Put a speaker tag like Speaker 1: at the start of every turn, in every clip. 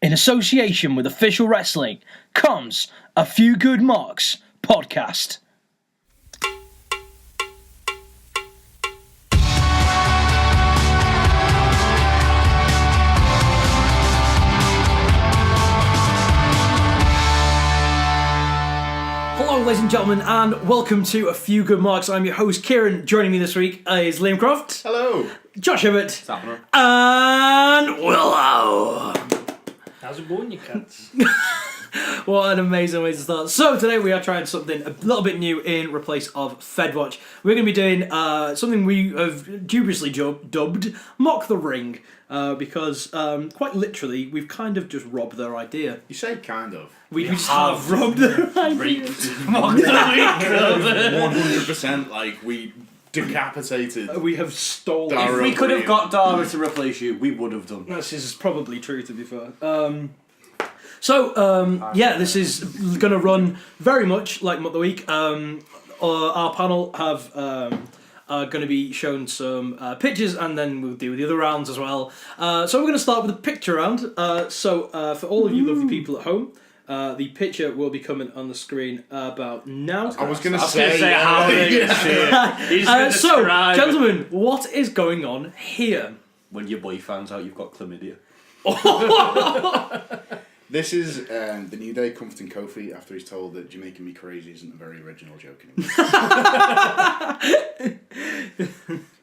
Speaker 1: In association with Official Wrestling comes A Few Good Marks podcast. Hello, ladies and gentlemen, and welcome to A Few Good Marks. I'm your host, Kieran. Joining me this week is Liam Croft.
Speaker 2: Hello.
Speaker 1: Josh Hibbert. And Willow.
Speaker 3: How's it going, you cats?
Speaker 1: What an amazing way to start. So today we are trying something a little bit new in replace of FedWatch. We're going to be doing something we have dubiously dubbed Mock the Ring. Because quite literally we've kind of just robbed their idea.
Speaker 2: You say kind of.
Speaker 1: We just have robbed their idea.
Speaker 2: Mock the Ring. 100% like we decapitated.
Speaker 1: We have stolen.
Speaker 2: Dara.
Speaker 4: If we could have got Dara to replace you, we would have done.
Speaker 1: This is probably true, to be fair. This is going to run very much like Month of the Week. Our panel have are going to be shown some pictures, and then we'll do the other rounds as well. So we're going to start with the picture round. For all of you lovely people at home, the picture will be coming on the screen about now.
Speaker 2: I was going to say
Speaker 4: how they see it.
Speaker 1: So, gentlemen, what is going on here?
Speaker 4: When your boy finds out you've got chlamydia.
Speaker 2: This is the New Day comforting Kofi after he's told that Jamaican Me Crazy isn't a very original joke anymore.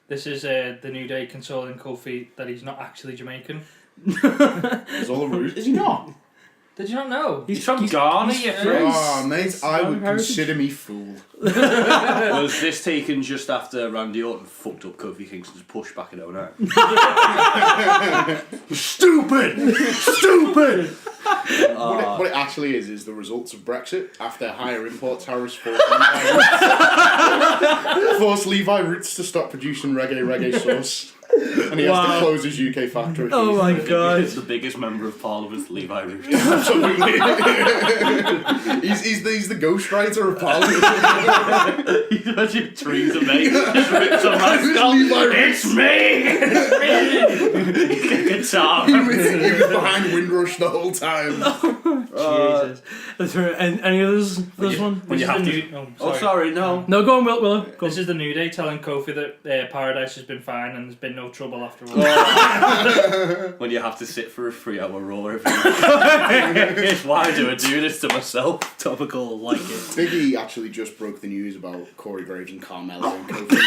Speaker 3: This is the New Day consoling Kofi that he's not actually Jamaican.
Speaker 2: It's all a ruse. Is he not?
Speaker 3: Did you not know?
Speaker 4: He's from Ghana, you friend.
Speaker 2: Oh, mate, I would consider me fooled.
Speaker 4: Was this taken just after Randy Orton fucked up Kofi Kingston's push back in 09?
Speaker 2: Stupid! Stupid! What it actually is the results of Brexit after higher import tariffs forced Levi Roots to stop producing reggae sauce. And he has to close his UK factory.
Speaker 1: Oh my god.
Speaker 4: He's the biggest member of Parliament, Levi Roots.
Speaker 2: Absolutely. he's the ghostwriter of Parliament.
Speaker 4: He's imagine trees of me. Just rips a mask off. It's me! He's got a guitar.
Speaker 2: He was behind Windrush the whole time.
Speaker 1: Jesus. Any others for this one?
Speaker 4: When you have to... sorry, no.
Speaker 1: No, go on, Willow. Go on.
Speaker 3: This is the New Day telling Kofi that Paradise has been fine and there's been no trouble afterwards.
Speaker 4: When you have to sit for a 3-hour Raw review. Why do I do this to myself?
Speaker 1: Topical, like it.
Speaker 2: Biggie actually just broke the news about Corey Graves and Carmelo and Kofi.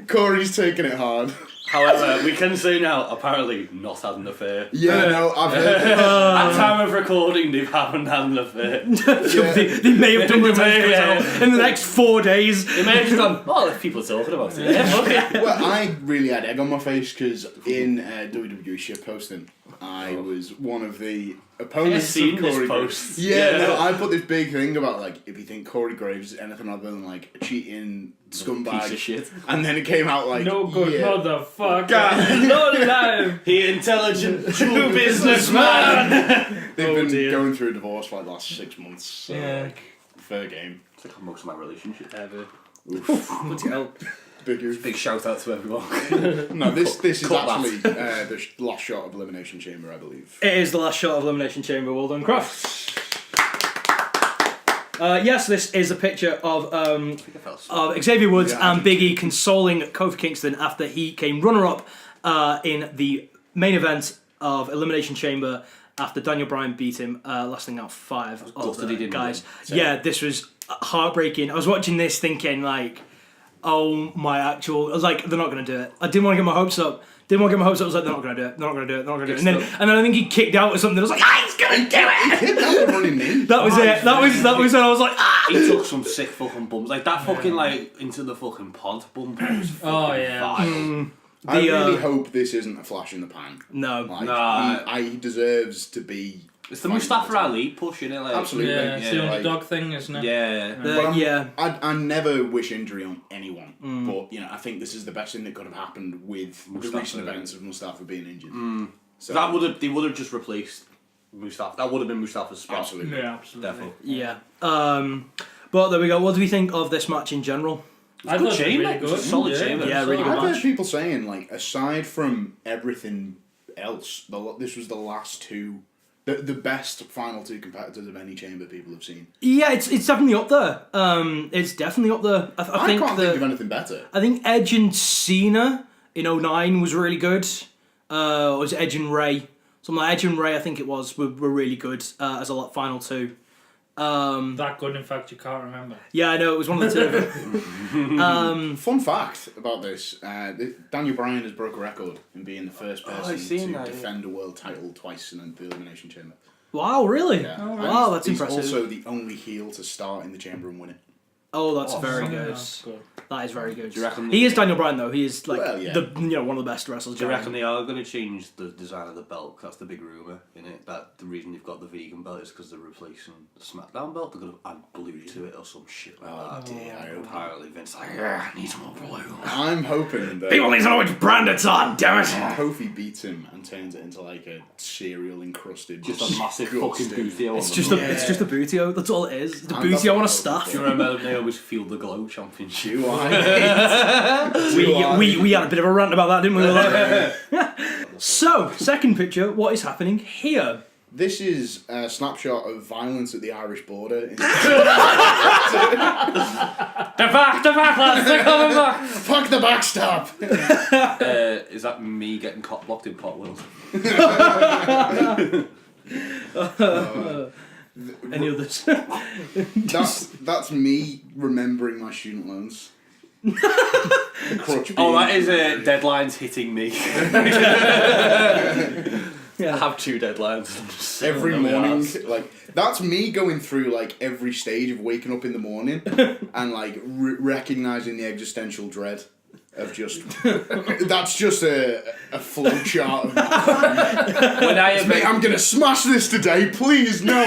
Speaker 2: Corey's taking it hard.
Speaker 4: However, we can say now, apparently, not had an affair.
Speaker 2: Yeah, no, I've heard that.
Speaker 4: At time of recording, they haven't had an affair.
Speaker 1: They may have done it in the next 4 days.
Speaker 4: They may have just gone, oh, if people are talking about it. Yeah, fuck it.
Speaker 2: Well, I really had egg on my face because in WWE shit posting, I was one of the opponents
Speaker 4: I've seen
Speaker 2: of Corey
Speaker 4: this
Speaker 2: Graves.
Speaker 4: post.
Speaker 2: Yeah, no, I put this big thing about like if you think Corey Graves is anything other than like a cheating scumbag
Speaker 4: Piece of shit.
Speaker 2: and then it came out like
Speaker 3: No good
Speaker 2: motherfucker.
Speaker 3: No life.
Speaker 4: He intelligent true businessman.
Speaker 2: They've been going through a divorce for like the last 6 months. So like fair game.
Speaker 4: It's like most of my relationships ever.
Speaker 1: Bloody hell.
Speaker 2: Big
Speaker 4: shout out to everyone.
Speaker 2: No, this is
Speaker 4: Cut
Speaker 2: actually the last shot of Elimination Chamber, I believe.
Speaker 1: It is the last shot of Elimination Chamber. Well done, Croft. Yes, this is a picture of Xavier Woods and Big E consoling Kofi Kingston after he came runner-up in the main event of Elimination Chamber after Daniel Bryan beat him, lasting out 5 of the guys. Yeah, this was heartbreaking. I was watching this thinking like, oh my actual... I was like, they're not going to do it. I didn't want to get my hopes up. I was like, they're not going to do it. They're not going to do it. They're not going to do it. And then I think he kicked out or something. I was like, he's going to do it!
Speaker 2: He kicked out the running knee.
Speaker 1: That was it. That was when I was like,
Speaker 4: He took some sick fucking bumps. Like that fucking like into the fucking pod bump.
Speaker 3: Oh yeah.
Speaker 2: I really hope this isn't a flash in the pan.
Speaker 1: No.
Speaker 2: Like, he deserves to be...
Speaker 4: It's the Mustafa Ali push, innit? Like,
Speaker 2: absolutely.
Speaker 3: Yeah, it's the underdog thing, isn't it?
Speaker 4: Yeah.
Speaker 2: I never wish injury on anyone, but you know, I think this is the best thing that could have happened with Mustafa, the recent events of Mustafa being injured. So
Speaker 4: they would have just replaced Mustafa. That would have been Mustafa's spot.
Speaker 2: Absolutely.
Speaker 3: Yeah, absolutely.
Speaker 4: Definitely.
Speaker 1: Yeah. But there we go. What do we think of this match in general?
Speaker 3: I thought it was
Speaker 4: chamber.
Speaker 3: really good.
Speaker 4: It was a solid chamber.
Speaker 1: Yeah, really good
Speaker 2: I've
Speaker 1: match.
Speaker 2: heard people saying, like, aside from everything else, this was the last two, the best final two competitors of any chamber people have seen.
Speaker 1: Yeah, it's definitely up there. It's definitely up there. I think
Speaker 2: can't think of anything better.
Speaker 1: I think Edge and Cena in 09 was really good. Or was it Edge and Ray? Something like Edge and Ray, I think it was, were really good as a final two.
Speaker 3: That good, in fact, you can't remember.
Speaker 1: Yeah, I know, it was one of the two of them.
Speaker 2: Fun fact about this, Daniel Bryan has broke a record in being the first person to defend a world title twice in the Elimination Chamber.
Speaker 1: Wow, really?
Speaker 2: Yeah.
Speaker 1: Wow, that's
Speaker 2: he's
Speaker 1: impressive.
Speaker 2: He's also the only heel to start in the chamber and win it.
Speaker 1: Oh, that's very good.
Speaker 3: That's good.
Speaker 1: That is very good.
Speaker 4: Do you reckon
Speaker 1: He is Daniel Bryan though. He is like
Speaker 2: Well, yeah.
Speaker 1: one of the best wrestlers.
Speaker 4: Do you reckon they are going to change the design of the belt? 'Cause that's the big rumour, isn't it? That the reason you've got the vegan belt is because they're replacing the SmackDown belt. They're going to add blue to it or some shit like that.
Speaker 2: Dear, I hope.
Speaker 4: Apparently Vince's like, yeah, I need some more blue.
Speaker 2: I'm hoping that
Speaker 1: People need to know which brand it's on. Damn it!
Speaker 2: Kofi beats him and turns it into like a cereal encrusted,
Speaker 4: Just a massive fucking booty on
Speaker 1: It's
Speaker 4: the
Speaker 1: just
Speaker 4: front.
Speaker 1: it's just a booty. That's all it is. It's a
Speaker 2: And
Speaker 1: booty
Speaker 2: that's
Speaker 1: on a
Speaker 2: what
Speaker 1: staff.
Speaker 4: Do you remember Naomi's Feel the Glow championship?
Speaker 2: Do I?
Speaker 1: We had a bit of a rant about that, didn't we? So, second picture. What is happening here?
Speaker 2: This is a snapshot of violence at the Irish border.
Speaker 3: They're back, lads, they're coming back!
Speaker 2: Fuck the backstop!
Speaker 4: Is that me getting cock blocked in Potwell?
Speaker 1: Any others?
Speaker 2: That's me remembering my student loans. Crutch
Speaker 4: Oh, that
Speaker 2: being-
Speaker 4: is deadlines hitting me. I have 2 deadlines.
Speaker 2: every morning. Like that's me going through like every stage of waking up in the morning and like recognizing the existential dread of just. That's just a flow chart. Of, I'm gonna smash this today. Please no.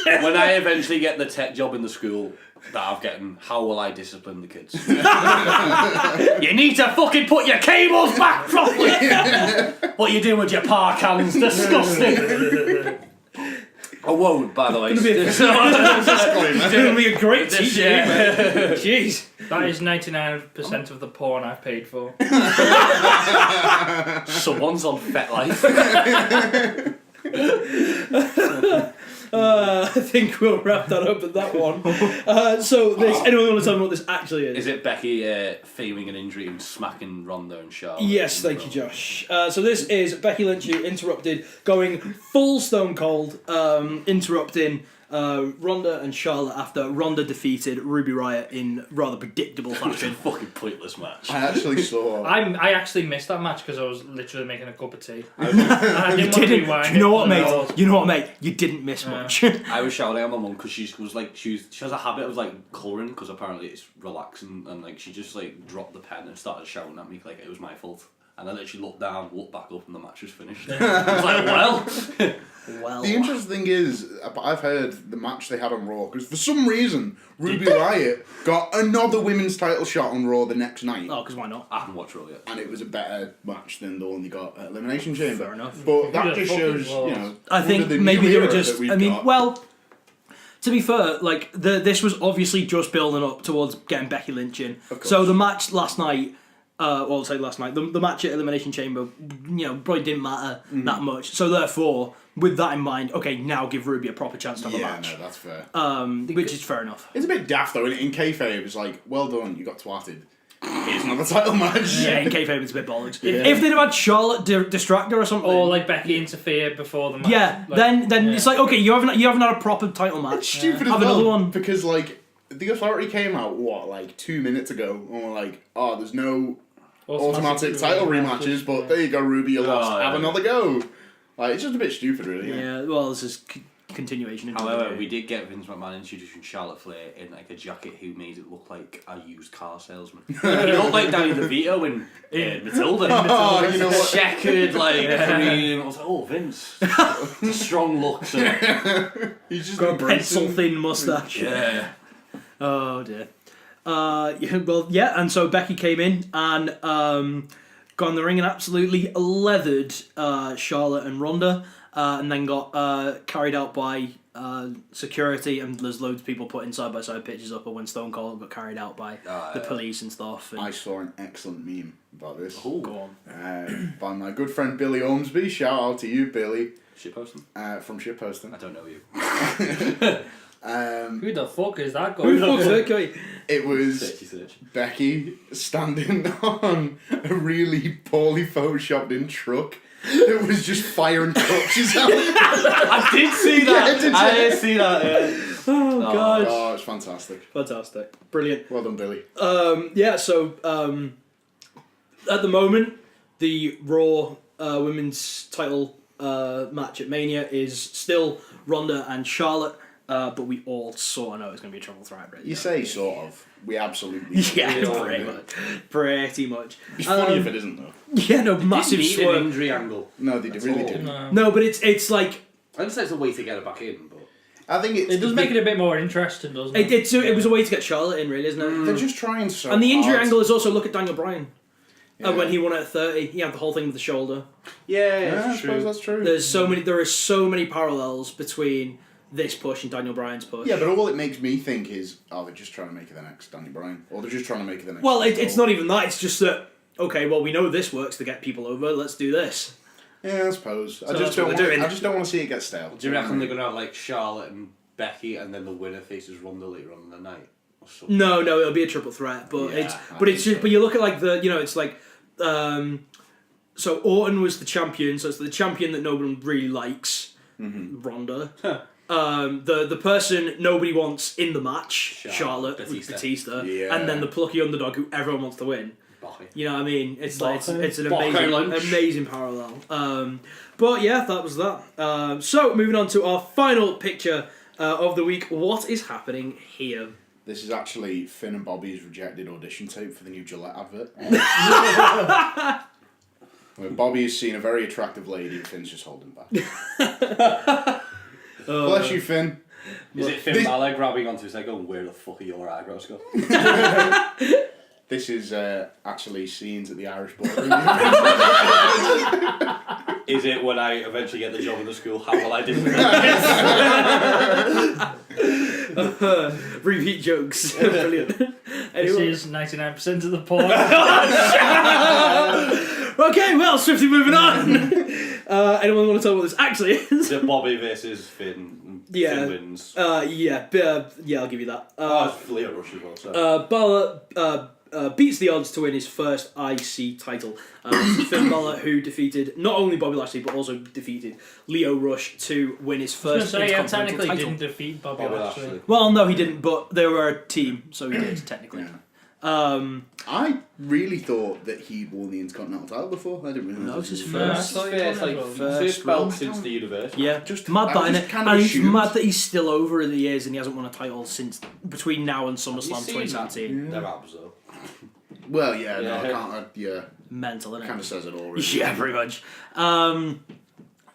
Speaker 4: When I eventually get the tech job in the school that I'm getting, how will I discipline the kids? You need to fucking put your cables back properly! What you doing with your park hands? Disgusting! I won't, by the way.
Speaker 1: It's going to be a great teacher.
Speaker 4: Yeah.
Speaker 1: Jeez.
Speaker 3: That is 99% of the porn I've paid for.
Speaker 4: Someone's on FetLife.
Speaker 1: I think we'll wrap that up at that one. So, anyone want to tell me what this actually is?
Speaker 4: Is it Becky feigning an injury and smacking Ronda and Charlotte?
Speaker 1: Yes, thank you, Josh. So this is Becky Lynch who interrupted, going full Stone Cold, interrupting Ronda and Charlotte after Ronda defeated Ruby Riott in rather predictable
Speaker 4: It's a
Speaker 1: fashion.
Speaker 4: fucking pointless match.
Speaker 2: I actually saw.
Speaker 3: I actually missed that match because I was literally making a cup of tea. And I
Speaker 1: You
Speaker 3: didn't want to
Speaker 1: didn't.
Speaker 3: rewind
Speaker 1: You know
Speaker 3: it,
Speaker 1: what,
Speaker 3: and I was-
Speaker 1: mate? You know what, mate? You didn't miss much.
Speaker 4: I was shouting at my mum because she was like, she has a habit of like colouring because apparently it's relaxing, and like she just like dropped the pen and started shouting at me like it was my fault. And I literally looked down, looked back up, and the match was finished. I was like, well.
Speaker 1: Well,
Speaker 2: The interesting thing is, I've heard the match they had on Raw because for some reason Ruby Riott got another women's title shot on Raw the next night,
Speaker 1: oh, because why not?
Speaker 4: I haven't watched Raw yet.
Speaker 2: and it was a better match than the one they got at Elimination Chamber.
Speaker 1: Fair enough.
Speaker 2: But that
Speaker 3: Yeah,
Speaker 2: just
Speaker 3: fucking
Speaker 2: shows,
Speaker 3: balls.
Speaker 2: you know.
Speaker 1: I think
Speaker 2: under the
Speaker 1: maybe
Speaker 2: new
Speaker 1: they were
Speaker 2: era
Speaker 1: just.
Speaker 2: that we've
Speaker 1: I mean,
Speaker 2: got.
Speaker 1: well, to be fair, like this was obviously just building up towards getting Becky Lynch in.
Speaker 2: course.
Speaker 1: So the match last night, well, I'll say last night, the match at Elimination Chamber, probably didn't matter that much. So therefore, with that in mind, okay, now give Ruby a proper chance to have a
Speaker 2: Yeah,
Speaker 1: match,
Speaker 2: no, that's fair.
Speaker 1: which is fair enough.
Speaker 2: It's a bit daft though. In kayfabe, it's like, well done, you got twatted. Here's another title match.
Speaker 1: Yeah, in kayfabe, it's a bit bollocks. If they'd have had Charlotte distract her or something,
Speaker 3: Or like Becky interfered before the match.
Speaker 1: yeah,
Speaker 3: Like,
Speaker 1: then
Speaker 3: yeah.
Speaker 1: it's like, okay, you haven't had a proper title match.
Speaker 2: Stupid as
Speaker 1: Have
Speaker 2: well,
Speaker 1: another one.
Speaker 2: because like the Authority came out like 2 minutes ago and were like, oh, there's no automatic title rematches, but there you go, Ruby, you lost.
Speaker 4: yeah.
Speaker 2: Have another go. Like it's just a bit stupid, really.
Speaker 1: Yeah, well, this is continuation. into
Speaker 4: However,
Speaker 1: the-
Speaker 4: we did get Vince McMahon introducing Charlotte Flair in like a jacket who made it look like a used car salesman. He looked like Danny DeVito in Matilda.
Speaker 2: Oh, you know what?
Speaker 4: Checkered, like cream. I was like, oh, Vince. It's a strong look. So.
Speaker 2: He's just
Speaker 1: got a
Speaker 2: embracing-
Speaker 1: pencil thin mustache.
Speaker 4: Yeah.
Speaker 1: Oh dear. Yeah, well, yeah, and so Becky came in and got in the ring and absolutely leathered Charlotte and Ronda, and then got carried out by security, and there's loads of people putting side-by-side pictures up of when Stone Cold got carried out by the police and stuff. And
Speaker 2: I saw an excellent meme about this.
Speaker 1: go on.
Speaker 2: By my good friend Billy Ormsby. Shout out to you, Billy.
Speaker 4: Shitposting?
Speaker 2: From Shitposting.
Speaker 4: I don't know you.
Speaker 3: Who the fuck is that guy?
Speaker 1: Who the fuck's that guy?
Speaker 2: It was Becky standing on a really poorly photoshopped in truck. It was just firing torches out.
Speaker 4: I did see that.
Speaker 2: Yeah,
Speaker 4: I did see that. Yeah.
Speaker 1: Oh, God.
Speaker 2: Oh, it's fantastic.
Speaker 1: Fantastic. Brilliant.
Speaker 2: Well done, Billy.
Speaker 1: So at the moment, the Raw women's title match at Mania is still Ronda and Charlotte, but we all sort of know it's going to be a triple threat, right?
Speaker 2: You say sort of. We absolutely
Speaker 1: pretty much.
Speaker 2: It's funny if it isn't, though.
Speaker 1: Yeah, no, massive
Speaker 4: Didn't need an
Speaker 1: swerve.
Speaker 4: injury angle.
Speaker 2: No, they really didn't.
Speaker 1: No, but it's like...
Speaker 4: I understand it's a way to get her back in, but...
Speaker 2: I think
Speaker 3: It does make it a bit more interesting, doesn't it?
Speaker 1: It was a way to get Charlotte in, really, isn't it?
Speaker 2: They're just trying so
Speaker 1: And the injury
Speaker 2: hard.
Speaker 1: angle is also, look at Daniel Bryan.
Speaker 2: Yeah.
Speaker 1: When he won it at 30, he had the whole thing with the shoulder.
Speaker 2: Yeah, I suppose that's true.
Speaker 1: There are so many parallels between this push and Daniel Bryan's push.
Speaker 2: Yeah, but all it makes me think is, they're just trying to make it the next Daniel Bryan. Or they're just trying to make it the next...
Speaker 1: Well, it's not even that, it's just that, okay, well, we know this works to get people over, let's do this.
Speaker 2: Yeah, I suppose. I
Speaker 1: that's
Speaker 2: just
Speaker 1: what they're doing.
Speaker 2: don't want to see it get stale.
Speaker 4: Do you reckon they're going to have like Charlotte and Becky and then the winner faces Ronda later on in the night? Or something?
Speaker 1: No, it'll be a triple threat, but
Speaker 2: Yeah,
Speaker 1: but you look at like it's like, so Orton was the champion, so it's the champion that nobody really likes, Ronda. The person nobody wants in the match, Charlotte with Batista,
Speaker 2: Yeah.
Speaker 1: and then the plucky underdog who everyone wants to win.
Speaker 4: Becky.
Speaker 1: You know what I mean? It's like it's an
Speaker 4: Becky lunch.
Speaker 1: amazing parallel. But yeah, that was that. So moving on to our final picture of the week. What is happening here?
Speaker 2: This is actually Finn and Bobby's rejected audition tape for the new Gillette advert. Where Bobby has seen a very attractive lady and Finn's just holding back. Bless you, Finn.
Speaker 4: Is it Finn Balor grabbing onto his leg going, where the fuck are your eyebrows go?
Speaker 2: This is actually scenes at the Irish ballroom.
Speaker 4: Is it when I eventually get the job in the school, how will I do
Speaker 1: Repeat jokes. Brilliant.
Speaker 3: This is 99% of the point.
Speaker 1: Okay, well, swiftly moving on. Anyone want to tell what this actually is?
Speaker 4: The Bobby versus Finn. Finn wins.
Speaker 1: I'll give you that.
Speaker 4: It's Leo Rush as well. So.
Speaker 1: Balor beats the odds to win his first IC title. This is Finn Balor, who defeated not only Bobby Lashley but also defeated Leo Rush to win his first Intercontinental
Speaker 3: technically
Speaker 1: title.
Speaker 3: didn't defeat Bobby Lashley.
Speaker 1: Well, no, he didn't, but they were a team, so he did technically.
Speaker 2: Yeah. I really thought that he'd won the Intercontinental title before. I didn't really know.
Speaker 1: No, it's his
Speaker 3: first.
Speaker 4: First belt since the universe.
Speaker 1: Yeah,
Speaker 2: Just
Speaker 1: mad that,
Speaker 2: just
Speaker 1: innit?
Speaker 2: kind of
Speaker 1: And it's
Speaker 2: assumed.
Speaker 1: mad that he's still over the years and he hasn't won a title since between now and SummerSlam 2017.
Speaker 4: They're abs though.
Speaker 2: Well, yeah, no, I
Speaker 4: Yeah.
Speaker 2: can't.
Speaker 1: Mental, innit?
Speaker 2: Kind of says it all. Really.
Speaker 1: Yeah, pretty much.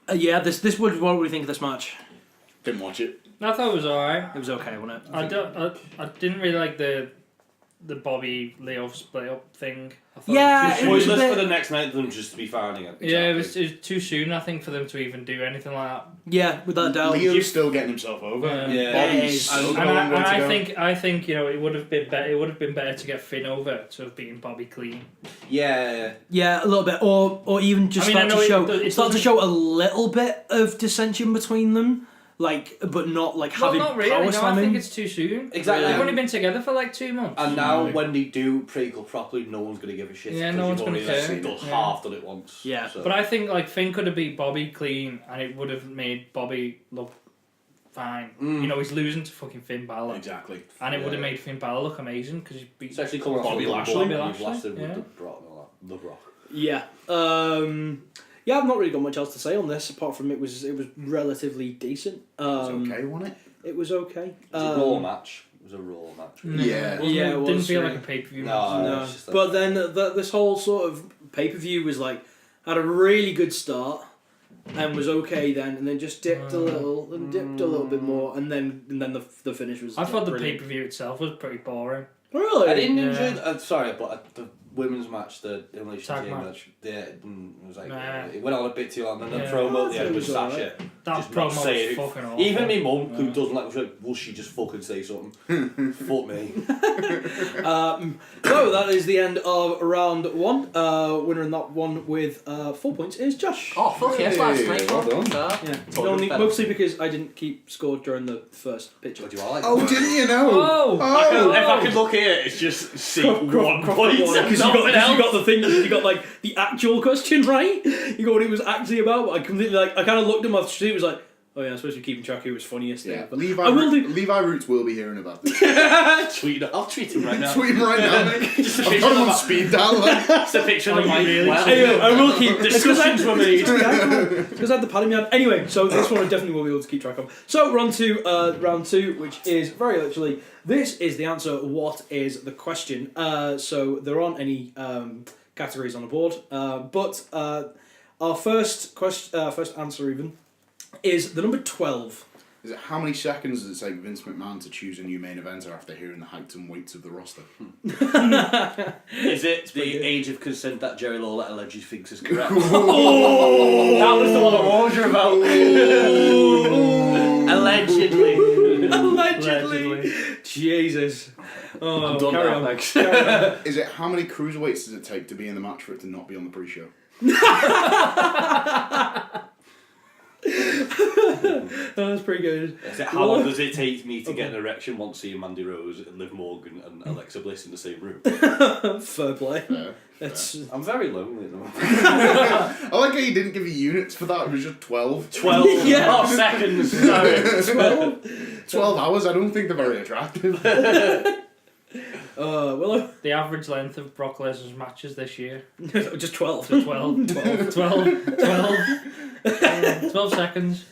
Speaker 1: This what do we think of this match?
Speaker 2: Didn't watch it.
Speaker 3: I thought it was alright.
Speaker 1: It was okay, wasn't it?
Speaker 3: I didn't really like the Bobby Leo split up thing. I thought
Speaker 1: Yeah,
Speaker 3: it was too
Speaker 1: was
Speaker 3: soon.
Speaker 1: a
Speaker 4: Pointless
Speaker 1: bit-
Speaker 4: for the next night them just to be finding it.
Speaker 3: Yeah, it was too soon, I think, for them to even do anything like that.
Speaker 1: Yeah, without doubt.
Speaker 2: Leo's still getting himself over.
Speaker 3: Yeah.
Speaker 2: Bobby's still
Speaker 3: And
Speaker 2: got a long way to
Speaker 3: I
Speaker 2: go.
Speaker 3: think it would have been better. It would have been better to get Finn over to have beaten Bobby clean.
Speaker 4: Yeah.
Speaker 1: Yeah, a little bit, or even just
Speaker 3: I mean, I
Speaker 1: start
Speaker 3: know
Speaker 1: to
Speaker 3: it
Speaker 1: show
Speaker 3: doesn't-
Speaker 1: a little bit of dissension between them, like, but not like
Speaker 3: Well,
Speaker 1: having
Speaker 3: not really.
Speaker 1: power
Speaker 3: No, I
Speaker 1: slamming.
Speaker 3: think it's too soon.
Speaker 4: Exactly.
Speaker 3: They've only been together for like 2 months.
Speaker 4: And now when they do prequel properly, no one's going to give a shit.
Speaker 3: Yeah,
Speaker 4: because
Speaker 3: no one's
Speaker 4: you've
Speaker 3: gonna
Speaker 4: already,
Speaker 3: care.
Speaker 4: done
Speaker 3: Yeah.
Speaker 4: half done it once.
Speaker 1: Yeah.
Speaker 4: So.
Speaker 3: But I think like Finn could have beat Bobby clean, and it would have made Bobby look fine. You know, he's losing to fucking Finn Balor,
Speaker 2: Exactly.
Speaker 3: and it would have
Speaker 4: Yeah.
Speaker 3: made Finn Balor look amazing because he beat.
Speaker 4: Especially coming off
Speaker 2: Bobby
Speaker 4: of
Speaker 2: Lashley.
Speaker 4: Bobby
Speaker 3: Bobby
Speaker 4: Lashley.
Speaker 3: Lashley,
Speaker 4: With
Speaker 3: yeah.
Speaker 4: the Brock and all that. The Brock.
Speaker 1: Yeah. Yeah, I've not really got much else to say on this apart from it was relatively decent.
Speaker 2: It's okay, wasn't it?
Speaker 1: It was okay.
Speaker 4: It was a Raw match. It was a Raw match.
Speaker 2: Yeah.
Speaker 1: Yeah, it
Speaker 3: it didn't
Speaker 1: was,
Speaker 3: feel
Speaker 1: yeah.
Speaker 3: like a pay per view.
Speaker 4: No.
Speaker 1: No.
Speaker 4: it's just like-
Speaker 1: But then this whole sort of pay-per-view was like, had a really good start and was okay then, and then just dipped a little bit more, and then the finish was
Speaker 3: I thought the pay
Speaker 1: brilliant.
Speaker 3: per view itself was pretty boring.
Speaker 1: Really?
Speaker 4: I didn't
Speaker 3: Yeah.
Speaker 4: enjoy. Sorry, but women's match, the Elimination
Speaker 3: Tag
Speaker 4: Chamber
Speaker 3: match.
Speaker 4: yeah, it was like
Speaker 3: Nah.
Speaker 4: it went on a bit too long, and then the
Speaker 3: Yeah.
Speaker 4: promo at the
Speaker 1: I
Speaker 4: end was
Speaker 1: thought it was
Speaker 4: Sasha.
Speaker 3: That
Speaker 4: just
Speaker 3: promo
Speaker 4: not
Speaker 3: was
Speaker 4: saying
Speaker 3: fucking
Speaker 4: it.
Speaker 3: awful.
Speaker 4: Even my mum, who
Speaker 3: Yeah.
Speaker 4: doesn't like, was like, will she just fucking say something? Fuck me.
Speaker 1: So that is the end of round one. Winner in that one with 4 points is Josh.
Speaker 4: Oh fuck yes, that's
Speaker 2: Hey,
Speaker 4: mate.
Speaker 2: well done.
Speaker 1: Yeah,
Speaker 4: Told you
Speaker 1: only,
Speaker 4: better.
Speaker 1: mostly because I didn't keep score during the first picture.
Speaker 4: What do I like?
Speaker 2: Oh, didn't you know?
Speaker 3: Oh!
Speaker 4: If I could look here, it's just see one point.
Speaker 1: Because you got the thing, you got like the actual question right. You got what it was actually about. But I completely I kind of looked at my sheet. It was like, oh yeah, I'm supposed to be keeping track of who was funniest.
Speaker 2: Yeah,
Speaker 1: There. But
Speaker 2: Levi,
Speaker 1: I will do.
Speaker 2: Levi Roots will be hearing about this.
Speaker 4: I'll tweet him right now.
Speaker 2: Tweet him right now, mate.
Speaker 4: Just a
Speaker 2: I've
Speaker 4: picture
Speaker 2: got him
Speaker 4: of
Speaker 2: on speed dial. Like.
Speaker 4: It's a picture of Mike.
Speaker 3: really?
Speaker 4: Well,
Speaker 1: Anyway, I will keep
Speaker 4: discussions were made.
Speaker 1: because I had the pad in my hand. Anyway, so this one I definitely will be able to keep track of. So we're on to round two, which is very literally this is the answer. What is the question? So there aren't any categories on the board, but our first question, first answer even is the number 12.
Speaker 2: Is it how many seconds does it take Vince McMahon to choose a new main eventer after hearing the heights and weights of the roster?
Speaker 4: Is it the age of consent that Jerry Lawler allegedly thinks is correct?
Speaker 1: Oh!
Speaker 4: That was the one I warned you about. Allegedly.
Speaker 1: Allegedly. Jesus. Oh,
Speaker 4: I'm done
Speaker 1: carry
Speaker 4: now,
Speaker 1: on.
Speaker 4: thanks.
Speaker 1: Carry on.
Speaker 2: Is it how many cruiserweights does it take to be in the match for it to not be on the pre-show?
Speaker 1: That's pretty good.
Speaker 4: Is it how long does it take me to get an erection once seeing Mandy Rose and Liv Morgan and Alexa Bliss in the same room?
Speaker 1: Fair play.
Speaker 2: Fair.
Speaker 1: It's
Speaker 4: I'm very lonely at the moment.
Speaker 2: I like how you didn't give you units for that. It was just 12.
Speaker 4: 12
Speaker 1: Yeah.
Speaker 4: seconds. No.
Speaker 2: 12 hours. I don't think they're very attractive.
Speaker 1: Willow.
Speaker 3: The average length of Brock Lesnar's matches this year
Speaker 1: Just 12.
Speaker 3: is 12 seconds.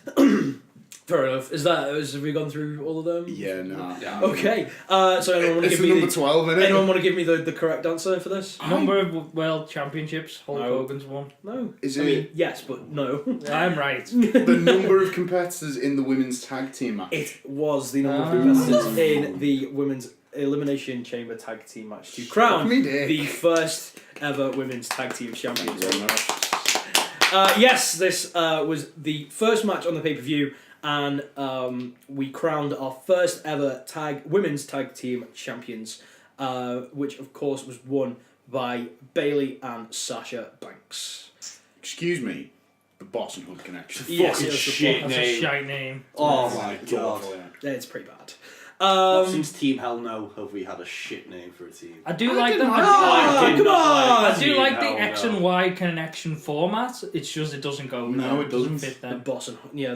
Speaker 1: Fair enough. Have we gone through all of them?
Speaker 2: Yeah, nah.
Speaker 1: Okay. So anyone want to
Speaker 2: It's
Speaker 1: give
Speaker 2: the
Speaker 1: me
Speaker 2: number 12, innit?
Speaker 1: anyone want to give me the correct answer for this?
Speaker 3: Number of world championships Hulk
Speaker 1: No.
Speaker 3: Hogan's won.
Speaker 1: No.
Speaker 2: Is
Speaker 1: I
Speaker 2: it
Speaker 1: mean, yes, but no.
Speaker 3: I'm right.
Speaker 2: the number of competitors in the women's tag team match?
Speaker 1: It was the number of competitors in the women's Elimination Chamber tag team match to crown
Speaker 2: me dick.
Speaker 1: the first ever women's tag team champions. Yes, this was the first match on the pay-per-view, and we crowned our first ever women's tag team champions, which of course was won by Bayley and Sasha Banks.
Speaker 2: Excuse me. The Boss and Hood connection.
Speaker 1: Yes,
Speaker 4: Fucking
Speaker 1: it was the
Speaker 4: shit
Speaker 3: That's a
Speaker 4: name.
Speaker 3: shite name.
Speaker 4: Oh my
Speaker 2: It's
Speaker 4: god.
Speaker 2: awful, yeah.
Speaker 1: Yeah, it's pretty bad.
Speaker 4: Not since Team Hell No have we had a shit name for a team.
Speaker 3: I do like the
Speaker 1: come
Speaker 3: I
Speaker 1: on!
Speaker 3: do
Speaker 4: Team
Speaker 3: like the
Speaker 4: Hell
Speaker 3: X
Speaker 4: No.
Speaker 3: and Y connection format. It's just it doesn't go.
Speaker 2: No,
Speaker 3: with
Speaker 2: it
Speaker 3: them.
Speaker 2: doesn't.
Speaker 3: fit
Speaker 1: The
Speaker 3: them.
Speaker 1: boss and
Speaker 3: Yeah.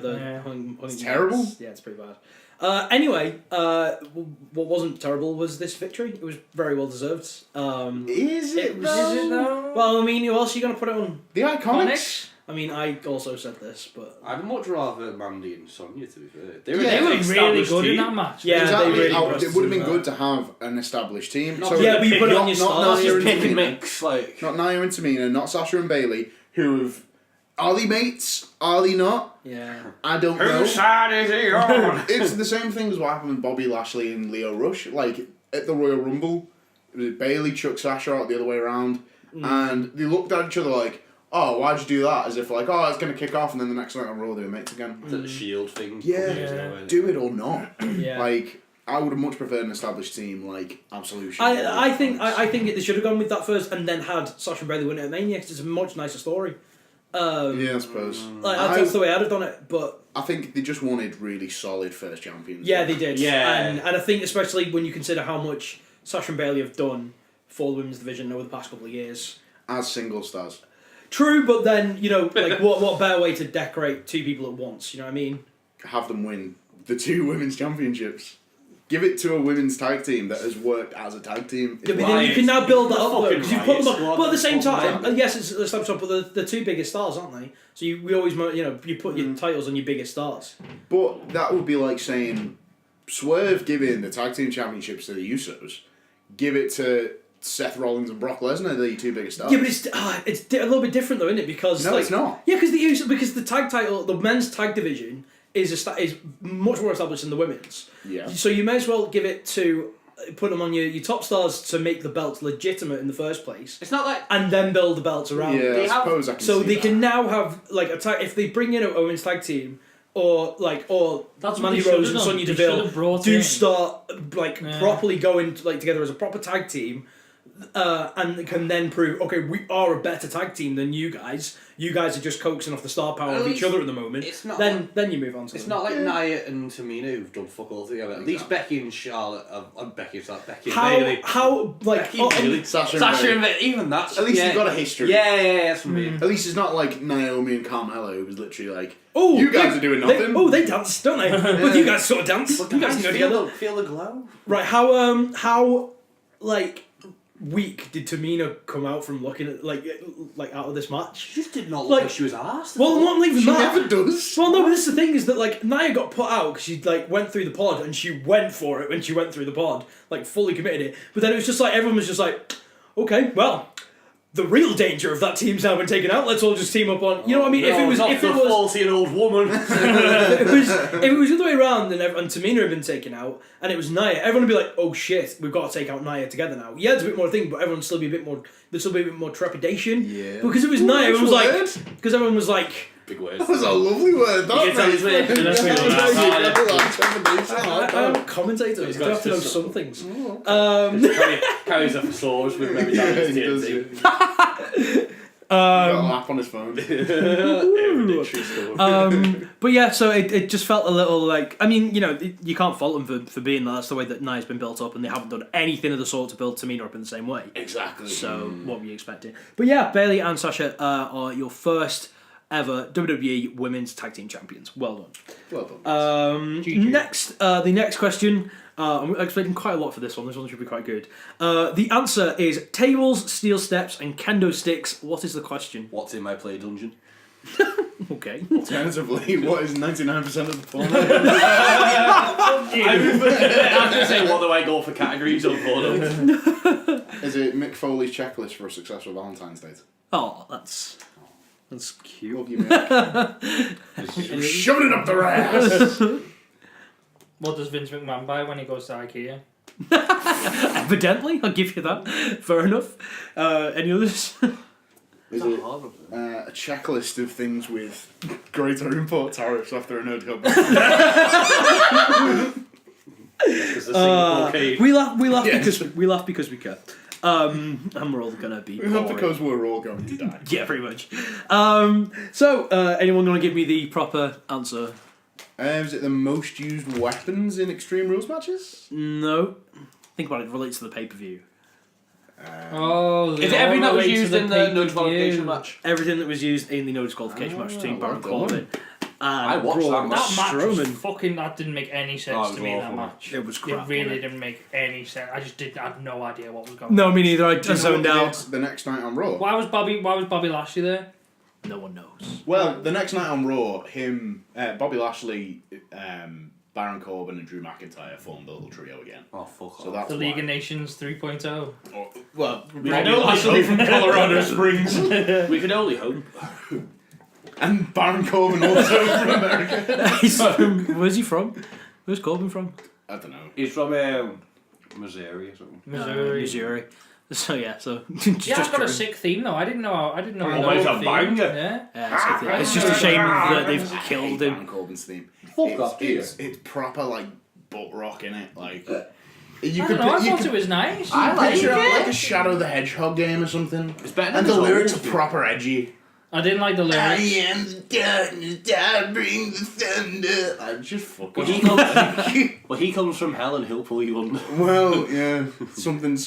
Speaker 2: It's terrible.
Speaker 1: Yeah, it's pretty bad. Anyway, what wasn't terrible was this victory. It was very well deserved.
Speaker 2: Is
Speaker 1: it
Speaker 2: it?
Speaker 1: was-
Speaker 3: Is it though?
Speaker 1: Well, I mean, who else are you going to put it on?
Speaker 2: The Iconics.
Speaker 3: Onyx?
Speaker 1: I mean, I also said this, but
Speaker 4: I'd much rather Mandy and Sonya, to be fair.
Speaker 2: Yeah.
Speaker 3: They were really
Speaker 4: established
Speaker 3: good in
Speaker 4: team.
Speaker 3: that match.
Speaker 1: Yeah,
Speaker 2: Exactly.
Speaker 1: they really
Speaker 2: Oh,
Speaker 1: impressed
Speaker 2: it would have been
Speaker 1: us.
Speaker 2: good to have an established team.
Speaker 4: Not
Speaker 2: So
Speaker 1: yeah, but you put it on your
Speaker 2: not
Speaker 1: stars.
Speaker 2: Nia
Speaker 4: Just
Speaker 2: and
Speaker 4: pick and
Speaker 2: Tamina.
Speaker 4: mix, like.
Speaker 2: Not Nia and Tamina, not Sasha and Bayley, who have... Are they mates? Are they not?
Speaker 1: yeah.
Speaker 2: I don't know.
Speaker 4: Whose side is he on?
Speaker 2: It's the same thing as what happened with Bobby Lashley and Leo Rush. Like, at the Royal Rumble, it was Bayley chucked Sasha out the other way around, and they looked at each other like, oh, why'd you do that? As if like, oh, it's going to kick off, and then the next night on Raw they're mates again.
Speaker 4: The Shield thing.
Speaker 2: Yeah.
Speaker 3: Yeah.
Speaker 2: Do it or not.
Speaker 1: Yeah.
Speaker 2: Like, I would have much preferred an established team like Absolution.
Speaker 1: I think they should have gone with that first and then had Sasha and Bayley win it at Mania because it's a much nicer story.
Speaker 2: Yeah, I suppose.
Speaker 1: Like, that's the way I'd have done it, but
Speaker 2: I think they just wanted really solid first champions.
Speaker 1: yeah, they did.
Speaker 4: Yeah.
Speaker 1: And I think especially when you consider how much Sasha and Bayley have done for the women's division over the past couple of years.
Speaker 2: As single stars.
Speaker 1: True, but then, you know, like what better way to decorate two people at once, you know what I mean?
Speaker 2: Have them win the 2 women's championships. Give it to a women's tag team that has worked as a tag team.
Speaker 1: Yeah, but then you can now build that up though,
Speaker 4: Fucking
Speaker 1: because you put them
Speaker 4: Riot
Speaker 1: up.
Speaker 4: Squad.
Speaker 1: But at the same time,
Speaker 2: Exactly.
Speaker 1: yes, it's established up, but the two biggest stars, aren't they? So we always, you know, you put your titles on your biggest stars.
Speaker 2: But that would be like saying Swerve giving the tag team championships to the Usos. Give it to Seth Rollins and Brock Lesnar, the 2 biggest stars.
Speaker 1: Yeah, but it's a little bit different though, isn't it? Because
Speaker 2: No,
Speaker 1: like,
Speaker 2: it's not.
Speaker 1: Yeah, because the tag title, the men's tag division is much more established than the women's.
Speaker 2: Yeah.
Speaker 1: So you may as well give it to put them on your top stars to make the belts legitimate in the first place,
Speaker 4: It's not like
Speaker 1: and then build the belts around.
Speaker 2: Yeah,
Speaker 1: them.
Speaker 2: I suppose I can
Speaker 1: So
Speaker 2: see
Speaker 1: they
Speaker 2: that.
Speaker 1: can now have like a tag. If they bring in a women's tag team, or
Speaker 3: That's what
Speaker 1: Mandy
Speaker 3: they
Speaker 1: Rose
Speaker 3: should've
Speaker 1: and
Speaker 3: done.
Speaker 1: Sonya
Speaker 3: They
Speaker 1: Deville
Speaker 3: should've brought
Speaker 1: do
Speaker 3: in-
Speaker 1: start like
Speaker 3: Yeah.
Speaker 1: properly going like together as a proper tag team, and can then prove, okay, we are a better tag team than you guys. You guys are just coaxing off the star power
Speaker 4: At
Speaker 1: of each
Speaker 4: least
Speaker 1: other at the moment.
Speaker 4: it's not
Speaker 1: Then you move on to
Speaker 4: It's
Speaker 1: them.
Speaker 4: not like Nia and Tamina who've done fuck all together. At least Becky and Charlotte, Becky and Bailey.
Speaker 1: How like
Speaker 4: Becky and Bailey.
Speaker 2: Sasha
Speaker 4: Sasha
Speaker 2: and
Speaker 4: and Bailey, even that's
Speaker 2: At least
Speaker 4: yeah.
Speaker 2: you've got a history.
Speaker 4: Yeah, that's what I mean.
Speaker 2: At least it's not like Naomi and Carmella, who was literally like,
Speaker 1: oh,
Speaker 2: you guys are doing nothing.
Speaker 1: They dance, don't they? But you guys sort of dance. You guys can go together.
Speaker 4: Feel the glow.
Speaker 1: Right? How like weak did Tamina come out from looking at like out of this match?
Speaker 4: She just did not look
Speaker 1: Like-
Speaker 4: like she was arsed.
Speaker 1: Well, not even
Speaker 2: She
Speaker 1: that.
Speaker 2: never does.
Speaker 1: Well, no, but this is the thing is that like Nia got put out because she like went through the pod and she went for it when she went through the pod, like fully committed it. But then it was just like everyone was just like, okay, well, the real danger of that team's now been taken out. Let's all just team up on. You know what I mean?
Speaker 4: No, not
Speaker 1: if
Speaker 4: the
Speaker 1: it was
Speaker 4: 40-year-old woman.
Speaker 1: if it was the other way around and Tamina had been taken out and it was Nia, everyone would be like, oh shit, we've got to take out Nia together now. Yeah, it's a bit more thing, but everyone would still be a bit more. There'd still be a bit more trepidation.
Speaker 2: Yeah.
Speaker 1: Because it was Nia, everyone was like, because everyone was like.
Speaker 4: Big words.
Speaker 2: That was a lovely word. That
Speaker 4: You can tell it's weird.
Speaker 3: That's really
Speaker 1: I'm a commentator.
Speaker 4: He's
Speaker 1: You
Speaker 4: got
Speaker 1: have to know
Speaker 4: just
Speaker 1: some things.
Speaker 4: Carries a thesaurus with him every time it's
Speaker 2: He does,
Speaker 4: TNT.
Speaker 2: Got a lap on his phone.
Speaker 1: But yeah, so it just felt a little like, I mean, you know, you can't fault them for being that. That's the way that Nia's been built up, and they haven't done anything of the sort to build Tamina up in the same way.
Speaker 2: Exactly.
Speaker 1: So what were you expecting? But yeah, Bailey and Sasha are your first ever WWE Women's Tag Team Champions. Well done.
Speaker 2: Well done.
Speaker 1: Next, the next question. I'm expecting quite a lot for this one. This one should be quite good. The answer is tables, steel steps, and kendo sticks. What is the question?
Speaker 4: What's in my play dungeon?
Speaker 1: Okay.
Speaker 2: Alternatively, what is 99% of the format?
Speaker 4: I was going to say, what do I go for categories on for them?
Speaker 2: Is it Mick Foley's checklist for a successful Valentine's date?
Speaker 1: Oh, that's cute.
Speaker 2: Love you, Mick. Shoving it up the ass!
Speaker 3: What does Vince McMahon buy when he goes to IKEA?
Speaker 1: Evidently, I'll give you that. Fair enough. Any others?
Speaker 2: Is it a checklist of things with greater import tariffs after a no-deal
Speaker 1: we laugh
Speaker 2: Yes.
Speaker 1: because we care. And we're all gonna be boring.
Speaker 2: because we're all going to die.
Speaker 1: Yeah, pretty much. So anyone gonna give me the proper answer?
Speaker 2: Is it the most used weapons in Extreme Rules matches?
Speaker 1: No. Think about it. It relates to the pay-per-view.
Speaker 3: Oh,
Speaker 4: Is it everything that was used in the no disqualification match?
Speaker 1: Everything that was used in the no disqualification match between Baron Corbin and
Speaker 4: I watched
Speaker 1: Braun
Speaker 4: that
Speaker 3: That match was
Speaker 1: Strowman.
Speaker 3: fucking. That didn't make any sense
Speaker 4: Oh, it
Speaker 3: to
Speaker 4: was
Speaker 3: me. That
Speaker 4: awful.
Speaker 3: match.
Speaker 1: It was crap.
Speaker 3: It really
Speaker 1: wasn't
Speaker 3: didn't make any sense. I had no idea what was going on.
Speaker 1: No, me neither. I
Speaker 2: Do you know
Speaker 1: zoned
Speaker 2: what they
Speaker 1: out.
Speaker 2: did the next night on Raw?
Speaker 3: Why was Bobby Lashley there?
Speaker 1: No one knows.
Speaker 2: Well, the next night on Raw, Bobby Lashley, Baron Corbin and Drew McIntyre formed the little trio again.
Speaker 4: Oh, fuck
Speaker 2: So
Speaker 4: off.
Speaker 2: that's
Speaker 3: The League
Speaker 2: why.
Speaker 3: of Nations 3.0.
Speaker 2: Well,
Speaker 4: Bobby
Speaker 2: Lashley from Colorado Springs.
Speaker 4: We can only hope.
Speaker 2: And Baron Corbin also from America.
Speaker 1: He's from, where's he from? Where's Corbin from?
Speaker 2: I don't know.
Speaker 4: He's from Missouri or something.
Speaker 1: Missouri. So yeah, so
Speaker 3: Yeah, I've got a
Speaker 1: driven.
Speaker 3: sick theme though. I didn't know.
Speaker 4: Oh,
Speaker 3: what
Speaker 4: it's
Speaker 3: the
Speaker 4: a
Speaker 3: theme-
Speaker 4: banger.
Speaker 3: Yeah.
Speaker 1: Yeah, it's just a shame that they've
Speaker 2: I
Speaker 1: killed
Speaker 2: hate
Speaker 1: him.
Speaker 2: Baron Corbin's theme.
Speaker 4: Fuck off, do you?
Speaker 2: It's proper like butt rock in it. Like
Speaker 3: I
Speaker 2: you
Speaker 3: don't
Speaker 2: could
Speaker 3: know. I
Speaker 2: you
Speaker 3: thought
Speaker 2: could
Speaker 3: it was nice.
Speaker 4: I like
Speaker 2: picture
Speaker 4: it.
Speaker 2: it like a Shadow the Hedgehog game or something.
Speaker 4: It's better
Speaker 2: And
Speaker 4: than
Speaker 2: the
Speaker 4: his
Speaker 2: lyrics
Speaker 4: old
Speaker 2: are proper edgy.
Speaker 3: I didn't like the lyrics.
Speaker 2: am the darkness, I bring the thunder. I just fucking.
Speaker 4: Well, he comes from hell and he'll pull you under.
Speaker 2: Well, yeah, something.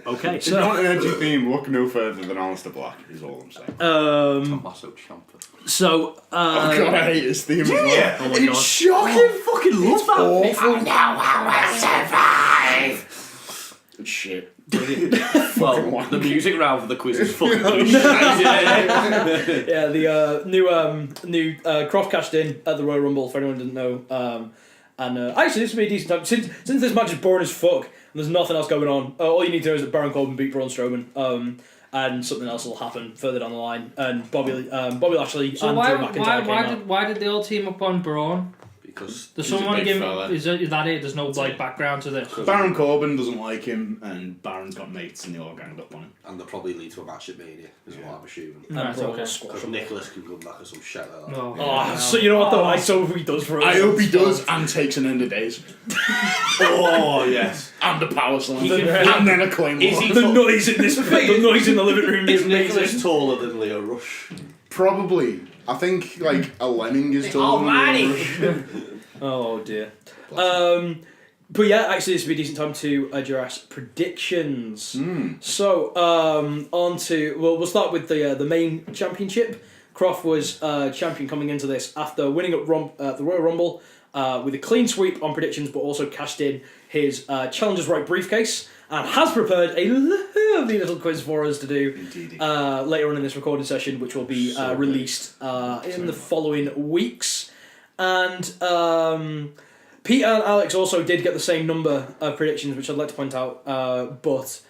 Speaker 1: Okay,
Speaker 2: If you want an edgy theme, look no further than Alistair Black, is all I'm saying.
Speaker 4: Tommaso Ciampa.
Speaker 1: So
Speaker 2: Oh god, I hate his theme as well.
Speaker 1: Oh my
Speaker 2: It's
Speaker 1: God.
Speaker 2: shocking! Fucking love
Speaker 1: It's
Speaker 2: that! Awful.
Speaker 4: Now I will survive.
Speaker 2: It's shit.
Speaker 4: Well, the music round for the quiz is fucking bullshit.
Speaker 1: yeah, the new Croft cashed in at the Royal Rumble for anyone who didn't know. And actually, this would be a decent time since this match is boring as fuck and there's nothing else going on. All you need to know is that Baron Corbin beat Braun Strowman. and something else will happen further down the line. And Bobby Lashley
Speaker 3: So
Speaker 1: and Drew McIntyre came out.
Speaker 3: why did they all team up on Braun?
Speaker 4: Because
Speaker 3: Does
Speaker 5: He's a
Speaker 3: someone
Speaker 5: big
Speaker 3: give?
Speaker 5: fella.
Speaker 3: Is that it? There's no like background to this.
Speaker 2: Baron Corbin doesn't like him, and Baron's got mates, and they all ganged up on him.
Speaker 4: and they'll probably lead to a match at Mania, is what I'm assuming.
Speaker 3: Right,
Speaker 1: And Braun
Speaker 3: okay.
Speaker 1: will squash
Speaker 4: Because
Speaker 1: him.
Speaker 4: Nicholas can come back or some shit like that.
Speaker 3: No.
Speaker 1: Oh, so you know what though? I so hope he does for us.
Speaker 2: I hope he does, and takes an end of days,
Speaker 4: Oh, yes.
Speaker 2: and a power slam,
Speaker 4: He can-
Speaker 2: and then a claymore.
Speaker 4: Is he
Speaker 1: The noise in this, the noise in the living room is
Speaker 4: Is Nicholas
Speaker 1: amazing.
Speaker 4: taller than Leo Rush?
Speaker 2: Probably. I think like a lemming is taller than Leo Rush.
Speaker 1: Oh dear. But yeah, actually, this would be a decent time to address predictions. So, on to we'll start with the main championship. Croft was champion coming into this after winning at the Royal Rumble with a clean sweep on predictions, but also cashed in his Challenger's Right briefcase and has prepared a lovely little quiz for us to do later on in this recording session, which will be released in the following weeks. And Peter and Alex also did get the same number of predictions, which I'd like to point out, but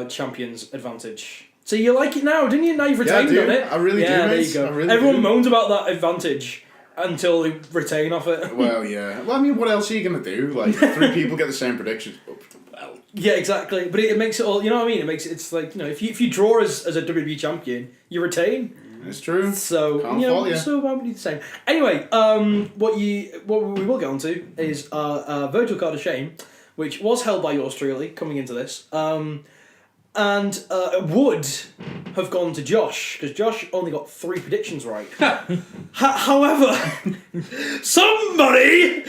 Speaker 1: champion's advantage. So you like it now, didn't you? Now you've retained
Speaker 2: do.
Speaker 1: on it.
Speaker 2: I really do,
Speaker 1: Yeah, there
Speaker 2: mate.
Speaker 1: you go.
Speaker 2: I really
Speaker 1: Everyone
Speaker 2: do.
Speaker 1: moans about that advantage until they retain off it.
Speaker 2: Well, yeah. Well, I mean, what else are you gonna do? Like, 3 people get the same predictions. Well,
Speaker 1: Yeah, exactly. But it makes it all. You know what I mean? It's like, you know, if you draw as a WWE champion, you retain.
Speaker 2: it's true.
Speaker 1: So
Speaker 2: Can't
Speaker 1: you know,
Speaker 2: fault you.
Speaker 1: so why would you the same? Anyway, what we will get on to is Virtual Card of Shame, which was held by yours truly coming into this, and would have gone to Josh because Josh only got 3 predictions right. However, somebody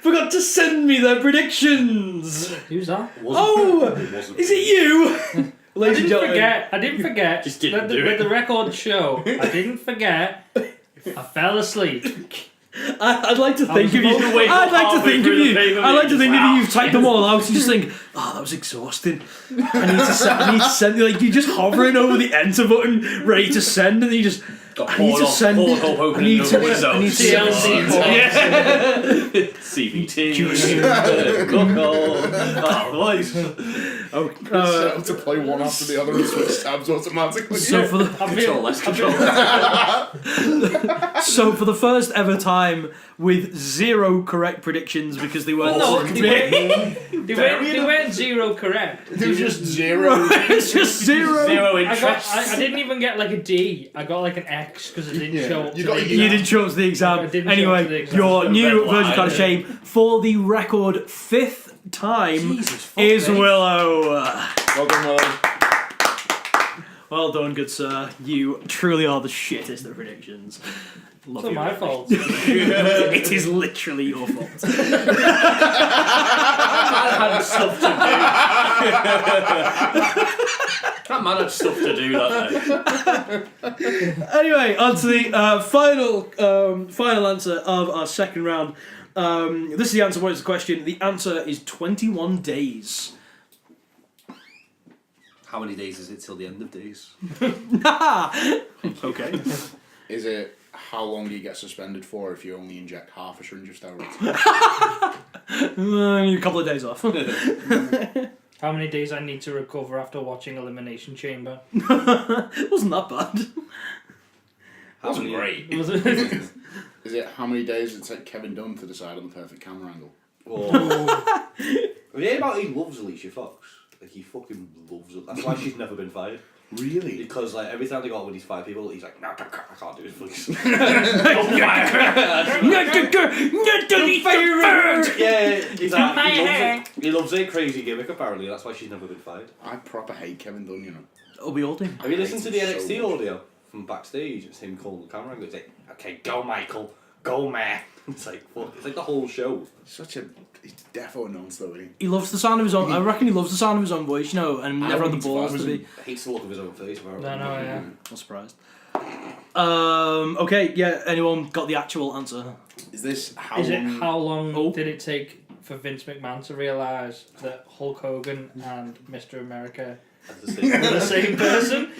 Speaker 1: forgot to send me their predictions.
Speaker 3: Who's that?
Speaker 1: Oh, is it you? Ladies and gentlemen.
Speaker 3: I didn't forget.
Speaker 5: Just didn't
Speaker 3: let
Speaker 5: do
Speaker 3: let
Speaker 5: it.
Speaker 3: the record show. I didn't forget. I fell asleep.
Speaker 1: I'd like to think of you.
Speaker 5: supposed to wake
Speaker 1: I'd
Speaker 5: up
Speaker 1: like to
Speaker 5: halfway
Speaker 1: think of
Speaker 5: through the
Speaker 1: you.
Speaker 5: paper
Speaker 1: I'd like to
Speaker 5: and
Speaker 1: think
Speaker 5: just,
Speaker 1: of you. You've typed them all out. And you just think, oh, that was exhausting. I need to send. Like you're just hovering over the enter button, ready to send, and then you just. I need to send. I need to. I need to send.
Speaker 5: CVT. Cook voice.
Speaker 2: Set up to play one after the other and switch tabs automatically.
Speaker 1: So for the
Speaker 5: Control, less control.
Speaker 1: so for the first ever time with 0 correct predictions because they weren't.
Speaker 3: No, they weren't 0 correct.
Speaker 2: It was just 0.
Speaker 1: It's just 0.
Speaker 5: Zero
Speaker 3: I
Speaker 5: interest.
Speaker 3: didn't even get like a D. I got like an X because it didn't show up.
Speaker 2: You
Speaker 3: to
Speaker 2: got
Speaker 3: the
Speaker 2: a-
Speaker 1: You didn't show up to the
Speaker 3: I
Speaker 1: exam.
Speaker 3: didn't show up to the
Speaker 1: Anyway,
Speaker 3: exam.
Speaker 1: your new
Speaker 5: Red
Speaker 1: Virgin
Speaker 5: line.
Speaker 1: Card of Shame for the record 5th time is Willow.
Speaker 2: Well done, Willow.
Speaker 1: Well done, good sir. You truly are the shittest of predictions. Love
Speaker 3: It's
Speaker 1: you.
Speaker 3: not my fault.
Speaker 1: It is literally your fault.
Speaker 5: I had stuff to do. That man had stuff to do that day.
Speaker 1: Anyway, on to the final answer of our second round. This is the answer. What is the question? The answer is 21 days.
Speaker 4: How many days is it till the end of days?
Speaker 1: Okay.
Speaker 2: Is it how long do you get suspended for if you only inject half a syringe of steroids?
Speaker 1: A couple of days off.
Speaker 3: How many days I need to recover after watching Elimination Chamber?
Speaker 1: It wasn't that bad.
Speaker 2: Wasn't great.
Speaker 3: Was it?
Speaker 2: Is it how many days it took Kevin Dunn to decide on the perfect camera angle?
Speaker 4: Oh. Have you heard about he loves Alicia Fox? Like he fucking loves her. That's why she's never been fired.
Speaker 2: Really?
Speaker 4: Because like every time they go out with these 5 people, he's like, no, I can't do it, please. Yeah, he's like, he loves a crazy gimmick apparently. That's why she's never been fired.
Speaker 2: I proper hate Kevin Dunn, you know.
Speaker 1: Oh, we all do.
Speaker 4: Have you listened to the
Speaker 2: hate him
Speaker 4: NXT
Speaker 2: so much.
Speaker 4: audio from backstage? It's him calling the camera and goes like, okay, go Michael, go man. It's like fuck. It's like the whole show.
Speaker 2: He's defo nonce though, isn't he?
Speaker 1: He loves the sound of his own. I reckon he loves the sound of his own voice, you know, and never had the
Speaker 2: wouldn't
Speaker 1: balls
Speaker 2: if I
Speaker 1: to
Speaker 2: was
Speaker 1: be.
Speaker 4: Hates the look of his own face. Apparently.
Speaker 3: I know, yeah.
Speaker 1: Not surprised. Okay, yeah. Anyone got the actual answer?
Speaker 2: Is this how
Speaker 3: Is it
Speaker 2: long?
Speaker 3: how long
Speaker 1: Oh.
Speaker 3: did it take for Vince McMahon to realise that Hulk Hogan and Mr. America
Speaker 4: That's the same.
Speaker 3: were the same person?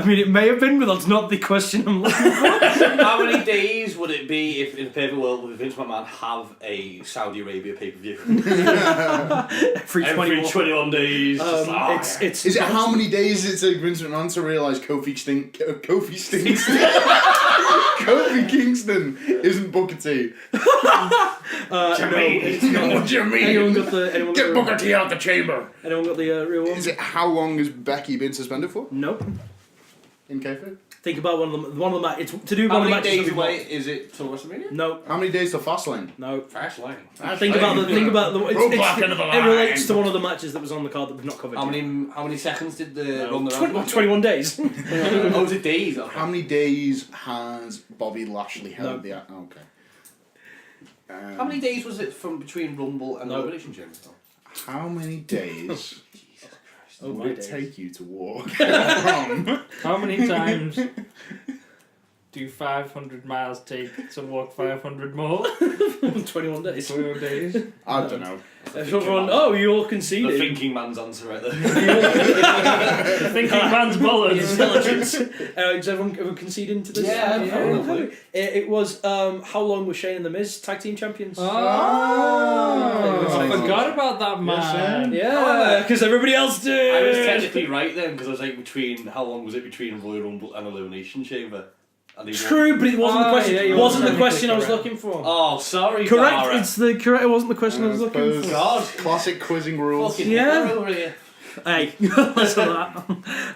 Speaker 1: I mean, it may have been, but that's not the question I'm looking for.
Speaker 5: How many days would it be if in a perfect world would Vince McMahon have a Saudi Arabia pay-per-view?
Speaker 1: Every
Speaker 5: Every 21 days. just like, oh,
Speaker 1: It's
Speaker 2: Is it how many days it took Vince McMahon to realise Kofi stinks? Kofi Kingston isn't Booker T.
Speaker 1: Jermaine.
Speaker 2: What do you mean?
Speaker 1: Anyone got the
Speaker 2: Get Booker T out the chamber.
Speaker 1: Anyone got the real one?
Speaker 2: Is it how long has Becky been suspended for?
Speaker 1: Nope.
Speaker 2: In kayfabe?
Speaker 1: Think about one of them. One of the it's to do
Speaker 5: How
Speaker 1: one of the
Speaker 5: many
Speaker 1: matches.
Speaker 5: days
Speaker 1: that we've
Speaker 5: away
Speaker 1: watched.
Speaker 5: is it till WrestleMania?
Speaker 1: No.
Speaker 2: How many days till Fastlane?
Speaker 1: No.
Speaker 5: Fresh lane.
Speaker 1: Think about the.
Speaker 2: Roadblock into the
Speaker 1: It
Speaker 2: line.
Speaker 1: relates to one of the matches that was on the card that we've not covered.
Speaker 5: How
Speaker 1: yet.
Speaker 5: many seconds did the run the round?
Speaker 1: 21 days.
Speaker 5: Oh, was it days? Okay.
Speaker 2: How many days has Bobby Lashley held the... Okay.
Speaker 5: How many days was it from between Rumble and
Speaker 1: No.
Speaker 5: the Elimination Chamber?
Speaker 2: How many days
Speaker 1: Oh,
Speaker 2: would
Speaker 1: my
Speaker 2: it
Speaker 1: days.
Speaker 2: take you to walk from...
Speaker 3: How many times do 500 miles take to walk 500 more?
Speaker 1: 21 days.
Speaker 3: 2 days.
Speaker 2: I don't know.
Speaker 1: Everyone, oh, you all
Speaker 5: The
Speaker 1: conceded.
Speaker 5: thinking man's answer right there.
Speaker 3: The thinking man's bullets.
Speaker 1: Intelligence. Is everyone conceding to this?
Speaker 5: Yeah, probably.
Speaker 1: It was, how long was Shane and The Miz tag team champions?
Speaker 3: Oh, I forgot about that man.
Speaker 1: Yeah, because everybody else did.
Speaker 5: I was technically right then because I was like how long was it between Royal Rumble and Elimination Chamber? And they won.
Speaker 1: True, but it wasn't the question.
Speaker 3: yeah, you
Speaker 1: It wasn't the
Speaker 3: were
Speaker 1: question I was
Speaker 3: correct.
Speaker 1: looking for.
Speaker 5: Oh, sorry.
Speaker 1: Correct.
Speaker 5: Dara.
Speaker 1: It's the correct. It wasn't the question I was looking for.
Speaker 5: God.
Speaker 2: Classic quizzing rules.
Speaker 5: Fucking
Speaker 1: Yeah.
Speaker 5: Hitler over here.
Speaker 1: Hey, listen to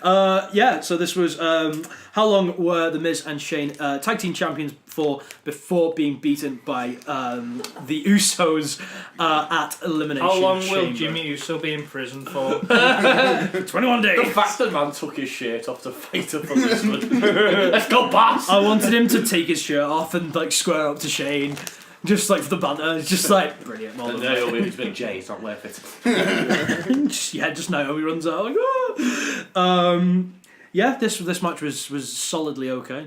Speaker 1: that. Yeah, so this was how long were The Miz and Shane tag team champions for before being beaten by the Usos at Elimination
Speaker 3: How long
Speaker 1: Chamber?
Speaker 3: will Jimmy Uso be in prison for?
Speaker 1: 21 days.
Speaker 5: The fact that man took his shirt off to fight up on this one. Let's go, boss!
Speaker 1: I wanted him to take his shirt off and like square up to Shane. Just like for the banter, it's just like brilliant. Well
Speaker 5: And
Speaker 1: done.
Speaker 5: Naomi was big Jay, it's not worth it.
Speaker 1: just Naomi runs out like, yeah, this match was solidly okay.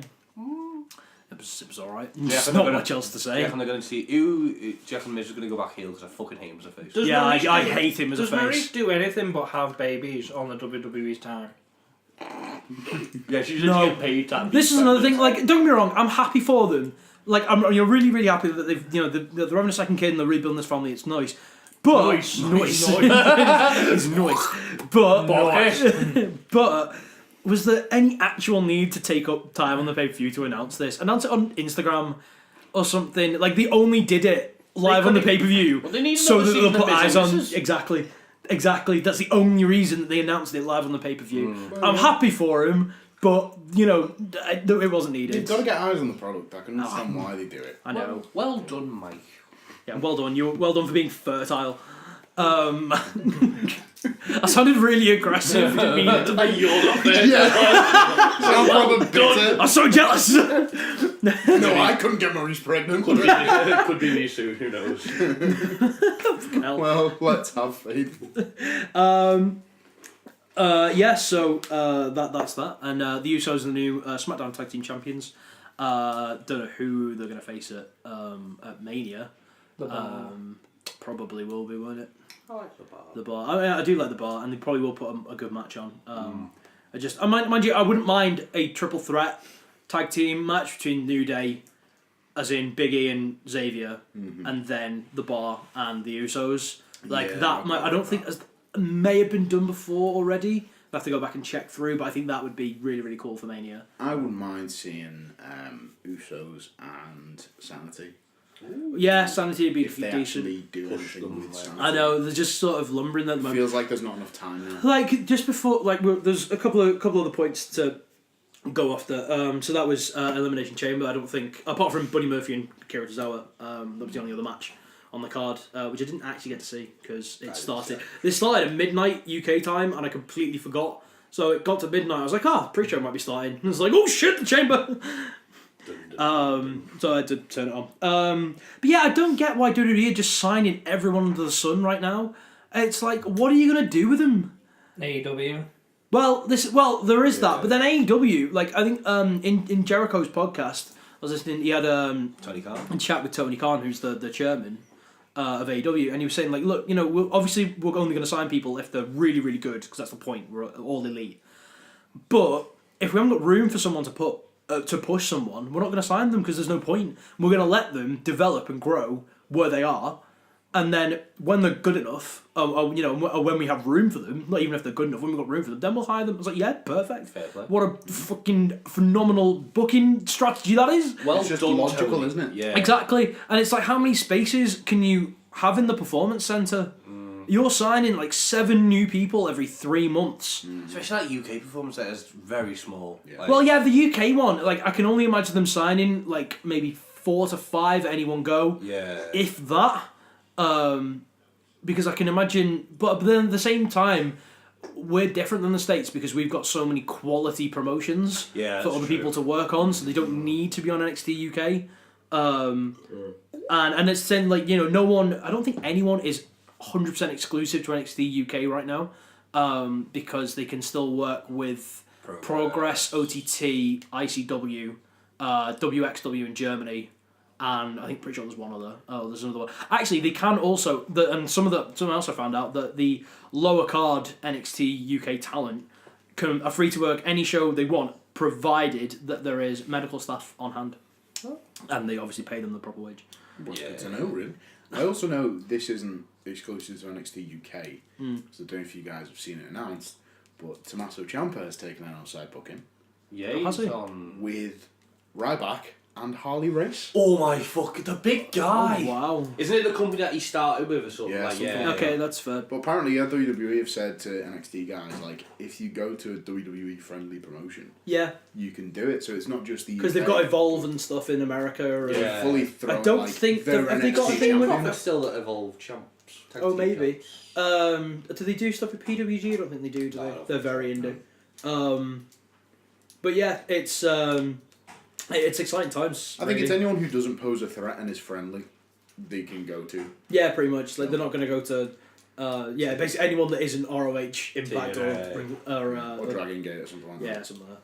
Speaker 1: It was alright.
Speaker 5: Yeah,
Speaker 1: There's
Speaker 5: I'm
Speaker 1: not
Speaker 5: gonna-
Speaker 1: much else to
Speaker 5: Do
Speaker 1: say.
Speaker 5: you reckon they're going to see do you reckon Miz is going to go back heel because I fucking hate him as a face?
Speaker 3: Does
Speaker 1: Yeah,
Speaker 3: Maurice
Speaker 1: I
Speaker 3: do-
Speaker 1: hate him as a
Speaker 3: Does
Speaker 1: face.
Speaker 3: Maurice do anything but have babies on the WWE's time?
Speaker 5: Yeah, she's just
Speaker 1: No.
Speaker 5: getting paid to
Speaker 1: This is another thing. Like, don't get me wrong, I'm happy for them. Like, I'm really, really happy that they've, they're having a second kid and they're rebuilding this family. It's nice, but
Speaker 3: Nice.
Speaker 1: it's nice. But was there any actual need to take up time on the pay-per-view to announce this? Announce it on Instagram or something. Like, they only did it live on the pay-per-view
Speaker 5: Well, they need
Speaker 1: so
Speaker 5: another
Speaker 1: that they'll
Speaker 5: season
Speaker 1: put
Speaker 5: of
Speaker 1: eyes on.
Speaker 5: businesses.
Speaker 1: Exactly. That's the only reason that they announced it live on the pay-per-view. I'm happy for him, but it wasn't
Speaker 2: You've
Speaker 1: needed.
Speaker 2: got to get eyes on the product. I can understand why they do it.
Speaker 1: I know.
Speaker 5: Well done, Mike.
Speaker 1: Yeah, well done. Well done for being fertile. I sounded really aggressive. Didn't mean it to be.
Speaker 5: You're not there.
Speaker 2: Sound proper bitter.
Speaker 1: I'm so jealous.
Speaker 2: No, I couldn't get Maurice pregnant.
Speaker 5: Could be me soon, who knows?
Speaker 2: Well, let's have faith.
Speaker 1: Yeah. So that's that, and the Usos are the new SmackDown Tag Team Champions. Don't know who they're gonna face at Mania. Probably will be, won't it?
Speaker 5: I like the bar.
Speaker 1: The bar. I mean, I do like the bar, and they probably will put a good match on. Mind you, I wouldn't mind a triple threat tag team match between New Day, as in Big E and Xavier, and then the bar and the Usos. Like
Speaker 2: Yeah,
Speaker 1: that. I don't think may have been done before already. I have to go back and check through, but I think that would be really, really cool for Mania.
Speaker 2: I wouldn't mind seeing Usos and Sanity.
Speaker 1: Yeah, Sanity would be
Speaker 2: If they
Speaker 1: decent.
Speaker 2: actually do
Speaker 5: Push
Speaker 2: anything
Speaker 5: them,
Speaker 2: with
Speaker 5: like-
Speaker 2: Sanity.
Speaker 1: I know they're just sort of lumbering at the moment.
Speaker 2: Feels like there's not enough time now.
Speaker 1: Like just before, there's a couple other points to go after. So that was Elimination Chamber. I don't think, apart from Buddy Murphy and Kira Tozawa, that was the only other match on the card, which I didn't actually get to see because it started. This started at midnight UK time, and I completely forgot. So it got to midnight. I was like, pre-show might be starting. And I was like, oh shit, the Chamber. So I had to turn it on. But yeah, I don't get why WWE are just signing everyone under the sun right now. It's like, what are you gonna do with them?
Speaker 3: AEW.
Speaker 1: Well, there is that, but then AEW, like I think in Jericho's podcast, I was listening. He had
Speaker 5: Tony Khan.
Speaker 1: a chat with Tony Khan, who's the chairman of AEW, and he was saying like, look, we're only going to sign people if they're really, really good, because that's the point. We're all elite. But if we haven't got room for someone to push someone, we're not going to sign them because there's no point. We're going to let them develop and grow where they are, and then when they're good enough, or when we have room for them, not even if they're good enough, when we've got room for them, then we'll hire them. It's like, yeah, perfect.
Speaker 4: Fair play.
Speaker 1: What a fucking phenomenal booking strategy that is.
Speaker 4: Well
Speaker 2: It's just
Speaker 4: done,
Speaker 2: logical,
Speaker 4: Tony.
Speaker 2: isn't it?
Speaker 4: Yeah.
Speaker 1: Exactly, and it's like, how many spaces can you have in the performance centre? You're signing like 7 new people every 3 months.
Speaker 4: Especially that UK performance that is very small.
Speaker 2: Yeah.
Speaker 4: Like,
Speaker 1: Well, yeah, the UK one, like, I can only imagine them signing like maybe 4 to 5 at any one go,
Speaker 4: yeah.
Speaker 1: if that. Because I can imagine, but then at the same time, we're different than the States because we've got so many quality promotions
Speaker 4: Yeah,
Speaker 1: for
Speaker 4: that's
Speaker 1: other
Speaker 4: true.
Speaker 1: people to work on, so they don't need to be on NXT UK. And it's saying, like, no one, I don't think anyone is 100% exclusive to NXT UK right now, because they can still work with Progress, OTT, ICW, WXW in Germany, and I think pretty sure there's one other. Oh, there's another one. Actually, they can also, and someone else I found out that the lower card NXT UK talent are free to work any show they want, provided that there is medical staff on hand, and they obviously pay them the proper wage.
Speaker 2: What's good to know, really. I also know this isn't exclusive to NXT UK, so I don't know if you guys have seen it announced, but Tommaso Ciampa has taken an outside booking
Speaker 4: Yeah,
Speaker 1: Has he?
Speaker 4: he's on.
Speaker 2: with Ryback and Harley Race.
Speaker 4: Oh my fuck, the big guy!
Speaker 1: Oh, wow.
Speaker 4: Isn't it the company that he started with or something?
Speaker 2: Yeah,
Speaker 4: like,
Speaker 2: something
Speaker 4: yeah.
Speaker 2: like
Speaker 1: Okay, that's fair.
Speaker 2: But apparently, WWE have said to NXT guys, like, if you go to a WWE friendly promotion,
Speaker 1: Yeah,
Speaker 2: you can do it. So it's not just the
Speaker 1: because they've got Evolve and stuff in America. Or,
Speaker 4: Yeah.
Speaker 2: fully thrown.
Speaker 1: I don't
Speaker 2: like,
Speaker 1: think
Speaker 2: their
Speaker 1: have they got a
Speaker 2: NXT
Speaker 1: thing with
Speaker 2: champion.
Speaker 4: They're still at Evolve Champs. Tag
Speaker 1: Oh,
Speaker 4: team
Speaker 1: maybe.
Speaker 4: champs.
Speaker 1: Do they do stuff with PWG? I don't think they do. Do
Speaker 4: No, I
Speaker 1: they?
Speaker 4: don't
Speaker 1: They're
Speaker 4: think so,
Speaker 1: very indie. But yeah, it's exciting times.
Speaker 2: I think
Speaker 1: really.
Speaker 2: it's anyone who doesn't pose a threat and is friendly, they can go to.
Speaker 1: Yeah, pretty much. Like, they're not going to go to. Basically anyone that isn't ROH, Impact,
Speaker 4: Yeah.
Speaker 2: Or Dragon Gate or something like that.
Speaker 1: yeah, something like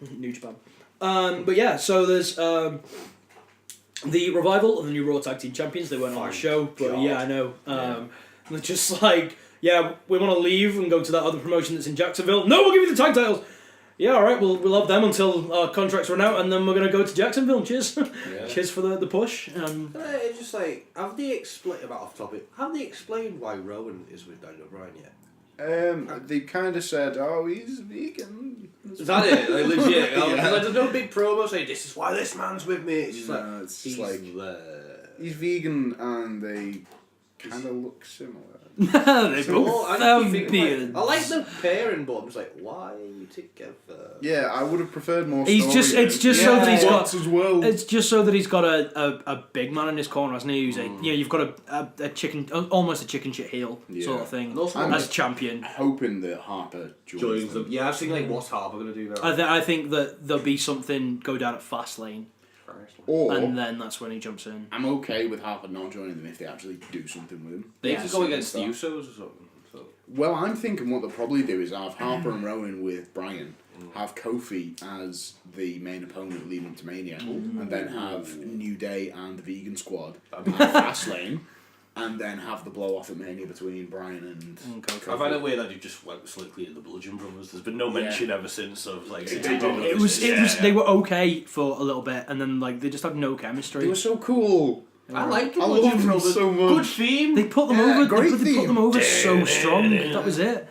Speaker 1: that. New Japan. But yeah, so there's the Revival and the new Raw Tag Team Champions. They weren't on the
Speaker 4: Thank
Speaker 1: show, but
Speaker 4: God.
Speaker 1: yeah, I know. They're just like, yeah, we want to leave and go to that other promotion that's in Jacksonville. No, we'll give you the tag titles. Yeah, all right, we'll have them until our contracts run out, and then we're gonna go to Jacksonville. Cheers,
Speaker 4: Yeah.
Speaker 1: cheers for the push.
Speaker 4: It's just like, have they explained, about off topic, have they explained why Rowan is with Daniel Bryan yet?
Speaker 2: They kind of said, "Oh, he's vegan."
Speaker 4: Is that it? Like, legit?
Speaker 2: Yeah.
Speaker 4: Like, there's no big promo saying, this is why this man's with me. It's just
Speaker 2: No,
Speaker 4: like,
Speaker 2: it's just
Speaker 4: he's
Speaker 2: like he's vegan, and they kind of look similar.
Speaker 1: They both
Speaker 4: I
Speaker 1: have
Speaker 4: keep thinking,
Speaker 1: beards.
Speaker 4: I like the pairing, but I'm just like, why are you together?
Speaker 2: Yeah, I would have preferred more.
Speaker 1: He's
Speaker 2: story
Speaker 1: just- it's
Speaker 2: there.
Speaker 1: just so that he's got-
Speaker 2: Spots as well.
Speaker 1: It's just so that he's got a big man in his corner, hasn't he? Who's you've got a chicken, almost a chicken shit heel sort of thing
Speaker 4: And also,
Speaker 2: I'm
Speaker 1: as champion.
Speaker 2: hoping that Harper joins them.
Speaker 4: Yeah, I was thinking, like, what's Harper going to do now?
Speaker 1: I think that there'll be something go down at Fastlane,
Speaker 2: Or
Speaker 1: and then that's when he jumps in.
Speaker 2: I'm okay with Harper not joining them if they actually do something with him.
Speaker 4: They
Speaker 1: Yeah,
Speaker 4: could go
Speaker 2: so
Speaker 4: against the
Speaker 2: that.
Speaker 4: Usos or something. So.
Speaker 2: Well, I'm thinking what they'll probably do is have Harper and Rowan with Bryan, have Kofi as the main opponent leading up to Mania, and then have New Day and the Vegan Squad at Fastlane, and then have the blow off at Mania between Bryan and
Speaker 1: Kofi.
Speaker 5: I find it weird that you just went slickly at the Bludgeon Brothers. There's been no mention ever since of like.
Speaker 1: It was they were okay for a little bit, and then like they just had no chemistry.
Speaker 2: They were so cool.
Speaker 4: I like the
Speaker 2: I
Speaker 4: Bludgeon
Speaker 2: love them
Speaker 4: Brothers.
Speaker 2: so much.
Speaker 4: Good theme.
Speaker 1: They put them
Speaker 2: Yeah,
Speaker 1: over.
Speaker 2: great
Speaker 1: They put
Speaker 2: theme.
Speaker 1: them over so strong. That was it.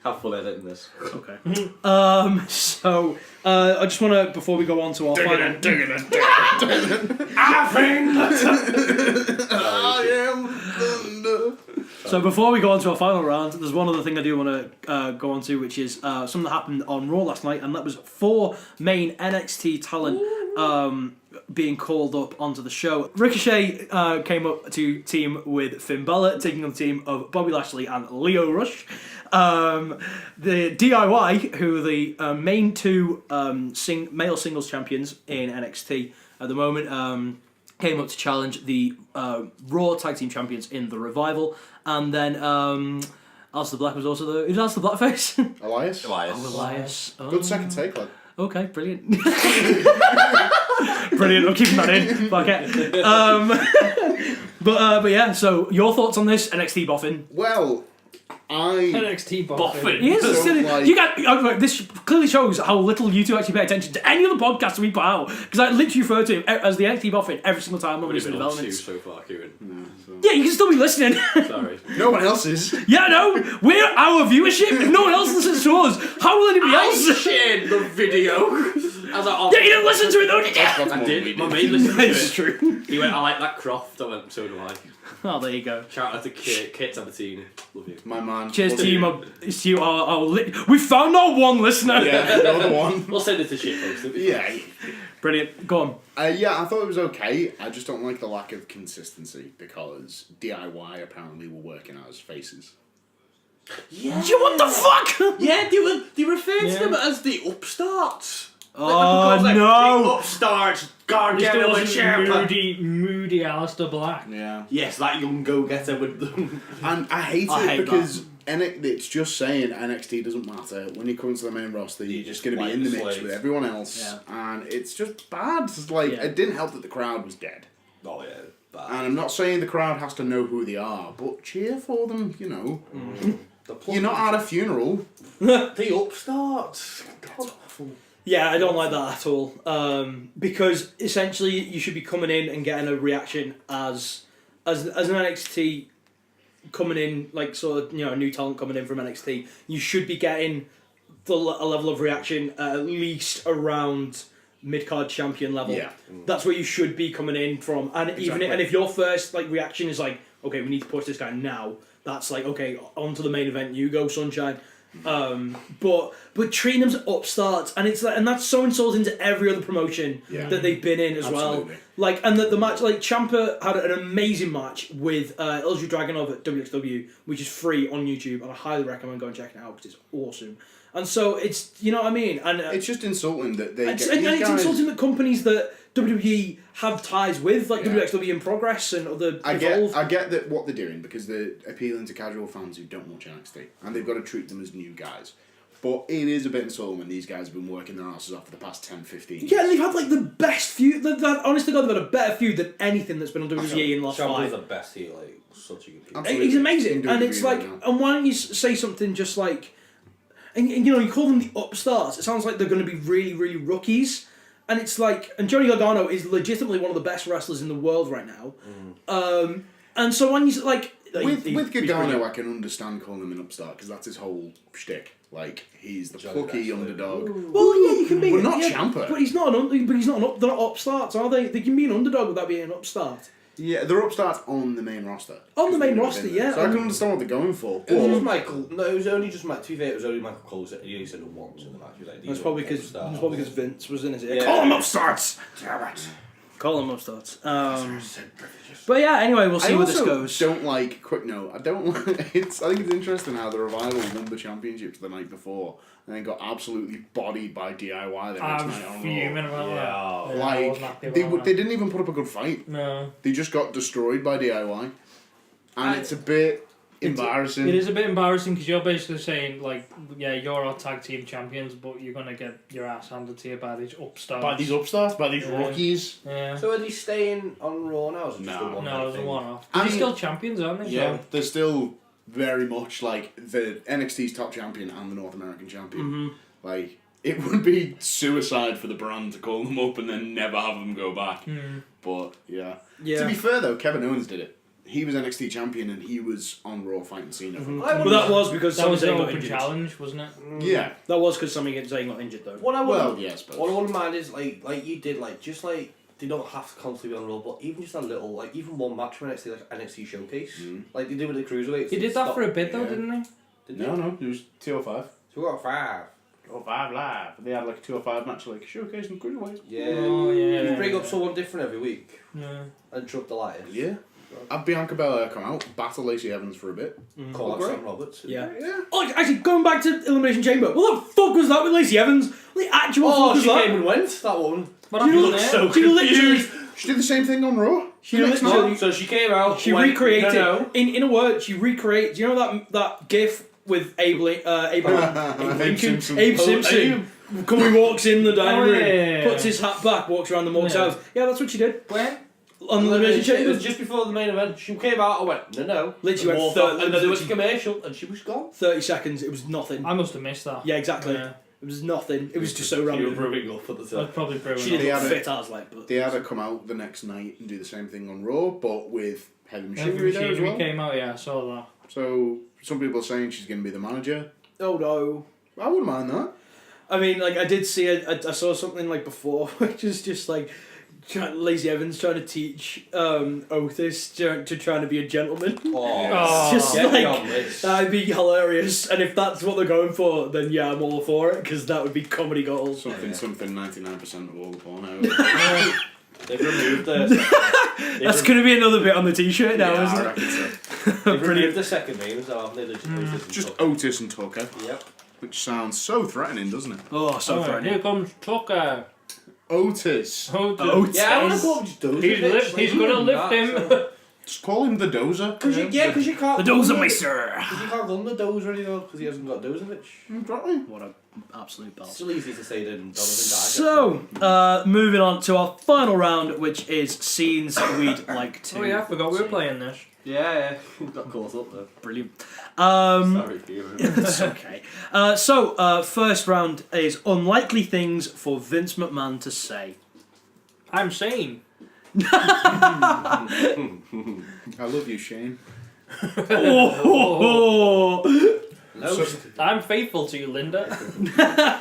Speaker 4: Have fun editing this.
Speaker 1: Okay. So I just want to, before we go on to our final. So before we go on to our final round, there's one other thing I do want to go on to, which is something that happened on Raw last night, and that was 4 main NXT talent being called up onto the show. Ricochet came up to team with Finn Balor, taking on the team of Bobby Lashley and Lio Rush. The DIY, who are the main 2 male singles champions in NXT at the moment, came up to challenge the Raw Tag Team Champions in the Revival. And then Aleister Black was also the... Who's Aleister Blackface?
Speaker 2: Elias?
Speaker 1: Elias. Oh.
Speaker 2: Good second take, lad.
Speaker 1: Okay, brilliant. Brilliant, I'm keeping that in. Fuck it. But yeah, so your thoughts on this NXT boffin?
Speaker 2: Well,
Speaker 3: NXT
Speaker 4: Boffin.
Speaker 1: He is a
Speaker 2: So,
Speaker 1: silly.
Speaker 2: like-
Speaker 1: You got this clearly shows how little you two actually pay attention to any of the podcasts we put out. Because I literally refer to him as the NXT Boffin every single time when we
Speaker 5: We've
Speaker 1: do
Speaker 5: been on two
Speaker 1: developments.
Speaker 5: so far, Kieran.
Speaker 1: Yeah, you can still be listening.
Speaker 5: Sorry.
Speaker 2: No one else is.
Speaker 1: Yeah, no, we're our viewership. If no one else listens to us, how will anybody
Speaker 4: I
Speaker 1: else?
Speaker 4: shared the video. As I
Speaker 1: Yeah, you didn't listen to it though, did you?
Speaker 4: I did. My mate listened to
Speaker 1: It's
Speaker 4: it.
Speaker 1: true.
Speaker 4: He went, I like that Croft. I went, so do I.
Speaker 1: Oh, there you go.
Speaker 4: Shout out to Kit Sabatini. Love you.
Speaker 2: My man.
Speaker 1: Cheers
Speaker 2: Love
Speaker 1: to you, we found our one listener.
Speaker 2: Yeah, another one.
Speaker 4: We'll send it to shitpost.
Speaker 2: Yeah.
Speaker 1: Brilliant. Go on.
Speaker 2: Yeah, I thought it was okay. I just don't like the lack of consistency because DIY apparently were working as faces.
Speaker 4: Yeah.
Speaker 1: What the fuck?
Speaker 4: Yeah, they referred to them as the upstarts.
Speaker 1: Oh,
Speaker 4: The
Speaker 1: no.
Speaker 4: upstarts,
Speaker 3: At least it
Speaker 4: Gargano and
Speaker 3: wasn't
Speaker 4: Ciampa.
Speaker 3: moody Alistair Black.
Speaker 2: Yeah.
Speaker 4: Yes, that young go-getter with them.
Speaker 2: And I hate
Speaker 1: I
Speaker 2: it
Speaker 1: hate
Speaker 2: because it's just saying NXT doesn't matter. When you come into the main roster, you're just going to be in the mix with everyone else.
Speaker 1: Yeah.
Speaker 2: And it's just bad. It's like,
Speaker 1: Yeah.
Speaker 2: it didn't help that the crowd was dead.
Speaker 5: Oh, yeah. Bad.
Speaker 2: And I'm not saying the crowd has to know who they are, but cheer for them, you know. You're not at a funeral.
Speaker 4: The upstarts. God.
Speaker 1: Yeah, I don't like that at all. Because essentially you should be coming in and getting a reaction as an NXT coming in, like sort of, new talent coming in from NXT. You should be getting a level of reaction at least around mid-card champion level.
Speaker 2: Yeah.
Speaker 1: That's where you should be coming in from. And
Speaker 2: Exactly.
Speaker 1: and if your first reaction is like, okay, we need to push this guy now, that's like, okay, on to the main event, you go, sunshine. But treating them as upstarts, and it's like, and that's so insulting to every other promotion that they've been in as
Speaker 2: Absolutely.
Speaker 1: well. And the match, Ciampa had an amazing match with Ilja Dragunov at WXW, which is free on YouTube, and I highly recommend going and checking it out because it's awesome. And so it's, you know what I mean, and
Speaker 2: It's just insulting that they
Speaker 1: it's,
Speaker 2: get
Speaker 1: and
Speaker 2: these
Speaker 1: it's
Speaker 2: guys.
Speaker 1: insulting that companies that WWE have ties with, like WXW in Progress and other
Speaker 2: I
Speaker 1: Evolve.
Speaker 2: get that what they're doing because they're appealing to casual fans who don't watch NXT, and they've got to treat them as new guys. But it is a bit insulting when these guys have been working their asses off for the past 10, 15 years.
Speaker 1: Yeah, and they've had the best feud. Honestly, God, they've had a better feud than anything that's been on WWE in the last
Speaker 5: Ciampa's
Speaker 1: 5.
Speaker 5: the best heel, such a good heel.
Speaker 2: Absolutely.
Speaker 1: He's amazing,
Speaker 2: In
Speaker 1: and it's
Speaker 2: WWE
Speaker 1: like,
Speaker 2: right now.
Speaker 1: and why don't you say something just like, and you call them the upstarts. It sounds like they're going to be really, really rookies, and it's like, and Johnny Gargano is legitimately one of the best wrestlers in the world right now. And so when you
Speaker 2: With Gargano, I can understand calling him an upstart because that's his whole shtick. Like he's the plucky underdog.
Speaker 1: well, yeah, you can be,
Speaker 2: But not
Speaker 1: yeah,
Speaker 2: Ciampa.
Speaker 1: but he's not they're not upstarts, are they? They can be an underdog without being an upstart.
Speaker 2: Yeah, they're upstarts on the main roster.
Speaker 1: On the main
Speaker 2: They've
Speaker 1: roster,
Speaker 2: been there.
Speaker 1: yeah.
Speaker 2: So I can understand what they're going for.
Speaker 5: It was
Speaker 2: But
Speaker 5: just Michael. No, it was only just to be fair, it was only Michael Cole said he only said it once in the match. He was like,
Speaker 1: That's
Speaker 5: "These
Speaker 1: probably
Speaker 5: are
Speaker 1: because
Speaker 5: upstarts."
Speaker 1: Vince was in his ear.
Speaker 5: Yeah.
Speaker 1: Call them upstarts.
Speaker 2: damn it.
Speaker 1: Call them upstarts. But yeah, anyway, we'll see
Speaker 2: I
Speaker 1: where this
Speaker 2: also
Speaker 1: goes.
Speaker 2: don't like. Quick note. I don't like. I think it's interesting how the Revival won the championships the night before and then got absolutely bodied by DIY the
Speaker 3: I
Speaker 2: next
Speaker 3: was
Speaker 2: night on Raw.
Speaker 3: fuming about that. Yeah, I wasn't
Speaker 2: Like
Speaker 3: happy
Speaker 2: they
Speaker 3: about
Speaker 2: they
Speaker 3: that.
Speaker 2: didn't even put up a good fight.
Speaker 3: No.
Speaker 2: They just got destroyed by DIY, and it's a bit embarrassing.
Speaker 3: It is a bit embarrassing because you're basically saying, you're our tag team champions, but you're going to get your ass handed to you by these upstarts.
Speaker 2: By these upstarts, by these rookies.
Speaker 3: Yeah.
Speaker 5: So are they staying on Raw now? Or is it just
Speaker 2: No.
Speaker 5: a one
Speaker 3: No, there's a
Speaker 5: thing?
Speaker 3: one-off.
Speaker 2: I
Speaker 3: They're
Speaker 2: mean-
Speaker 3: still champions, aren't they?
Speaker 2: Yeah,
Speaker 3: So-
Speaker 2: they're still very much like the NXT's top champion and the North American champion. Like, it would be suicide for the brand to call them up and then never have them go back. But, yeah.
Speaker 1: Yeah.
Speaker 2: To be fair, though, Kevin Owens did it. He was NXT champion and he was on Raw fighting Cena.
Speaker 1: But that was because
Speaker 3: That
Speaker 1: Sami
Speaker 3: was an
Speaker 1: Zayn got
Speaker 3: open
Speaker 1: injured.
Speaker 3: challenge, wasn't it?
Speaker 2: Yeah.
Speaker 1: That was because Sami Zayn got injured though.
Speaker 5: What I
Speaker 2: Well,
Speaker 5: wouldn't,
Speaker 2: yeah, I suppose.
Speaker 5: what I wouldn't mind is like you did they don't have to constantly be on Raw, but even just a little even one match from NXT NXT showcase like they did with the cruiserweights.
Speaker 3: He did that for a bit though,
Speaker 2: Yeah.
Speaker 3: didn't he?
Speaker 5: Did
Speaker 2: No, it was 205.
Speaker 5: 205.
Speaker 2: 205 live. They had like a 205 match, like showcasing cruiserweights.
Speaker 5: Yeah.
Speaker 3: Oh, yeah.
Speaker 5: You bring up someone different every week
Speaker 3: Yeah.
Speaker 5: and Truck the Lions.
Speaker 2: Yeah. Have Bianca Belair come out, battle Lacey Evans for a bit.
Speaker 5: Call out
Speaker 2: Great.
Speaker 5: Sam Roberts.
Speaker 1: Yeah.
Speaker 2: Yeah.
Speaker 1: Oh, actually, going back to Elimination Chamber. What the fuck was that with Lacey Evans? What the actual fuck
Speaker 5: Oh,
Speaker 1: was
Speaker 5: she
Speaker 1: that?
Speaker 5: came and went. That one.
Speaker 3: What
Speaker 1: You
Speaker 3: happened
Speaker 1: look
Speaker 3: there?
Speaker 5: so
Speaker 1: She literally,
Speaker 5: confused.
Speaker 2: She did the same thing on Raw.
Speaker 1: she
Speaker 2: The next
Speaker 1: literally,
Speaker 2: night.
Speaker 5: So she came out.
Speaker 1: she
Speaker 5: went,
Speaker 1: recreated
Speaker 5: No.
Speaker 1: in a word. She recreated. Do you know that GIF with Abe Simpson When he walks in the dining
Speaker 3: Oh,
Speaker 1: room,
Speaker 3: yeah.
Speaker 1: puts his hat back, walks around the Morg's
Speaker 3: Yeah.
Speaker 1: house. Yeah, that's what she did.
Speaker 3: When?
Speaker 1: On the Elimination
Speaker 5: It
Speaker 1: Chamber?
Speaker 5: was just before the main event. She came out, I went, no.
Speaker 1: Literally
Speaker 5: And
Speaker 1: went
Speaker 5: walked off, and then there was a commercial, and she was gone.
Speaker 1: 30 seconds, it was nothing.
Speaker 3: I must have missed that.
Speaker 1: Yeah, exactly.
Speaker 3: Yeah.
Speaker 1: It was nothing. It was just so
Speaker 5: You were
Speaker 1: random.
Speaker 5: brewing up at the
Speaker 3: I was
Speaker 5: time.
Speaker 3: probably brewing
Speaker 1: She
Speaker 3: up.
Speaker 1: didn't
Speaker 2: had
Speaker 1: look
Speaker 2: a-
Speaker 1: fit, I was like, but...
Speaker 2: They had to come out the next night and do the same thing on Raw, but with Heavy
Speaker 3: Heavy
Speaker 2: Machinery there as
Speaker 3: Machinery
Speaker 2: well.
Speaker 3: came out, yeah, I saw that.
Speaker 2: So some people are saying she's going to be the manager.
Speaker 1: Oh no.
Speaker 2: I wouldn't mind that.
Speaker 1: I mean, like, I did see I saw something, like, before, which is just, like, Lacey Evans trying to teach Otis to trying to be a gentleman.
Speaker 3: Oh.
Speaker 1: It's just
Speaker 5: Get me
Speaker 1: like,
Speaker 5: on this.
Speaker 1: that'd be hilarious. And if that's what they're going for, then yeah, I'm all for it, because that would be comedy gold.
Speaker 2: Something 99% of all the porno.
Speaker 5: They've removed the...
Speaker 1: That's going to be another bit on the t-shirt now,
Speaker 2: Yeah, I
Speaker 1: isn't it?
Speaker 2: reckon so.
Speaker 5: They've
Speaker 1: Brilliant.
Speaker 5: removed the second names, haven't they? They're just Otis and
Speaker 2: Just
Speaker 5: Tucker.
Speaker 2: Otis and Tucker,
Speaker 5: Yep.
Speaker 2: which sounds so threatening, doesn't it?
Speaker 1: Oh, so
Speaker 3: Alright,
Speaker 1: funny.
Speaker 3: here comes Tucker.
Speaker 2: Otis.
Speaker 1: Otis.
Speaker 5: Yeah, I want to call him just Dozer.
Speaker 3: He's gonna lift him.
Speaker 2: Just call him the Dozer.
Speaker 5: Because you can't...
Speaker 1: The Dozer Meister.
Speaker 5: Because you can't call him the Dozer anymore, because he hasn't got Dozovich.
Speaker 2: Exactly.
Speaker 1: What a absolute belt.
Speaker 5: It's still easy to say than Donovan Dijak.
Speaker 1: So, moving on to our final round, which is scenes we'd like to.
Speaker 3: Oh yeah, I forgot we were
Speaker 1: see.
Speaker 3: playing this.
Speaker 4: Yeah, got caught up there.
Speaker 1: Brilliant.
Speaker 4: Sorry for you.
Speaker 1: It's okay. So, first round is unlikely things for Vince McMahon to say.
Speaker 3: I'm sane.
Speaker 2: I love you, Shane.
Speaker 1: Oh,
Speaker 5: No,
Speaker 3: I'm faithful to you, Linda.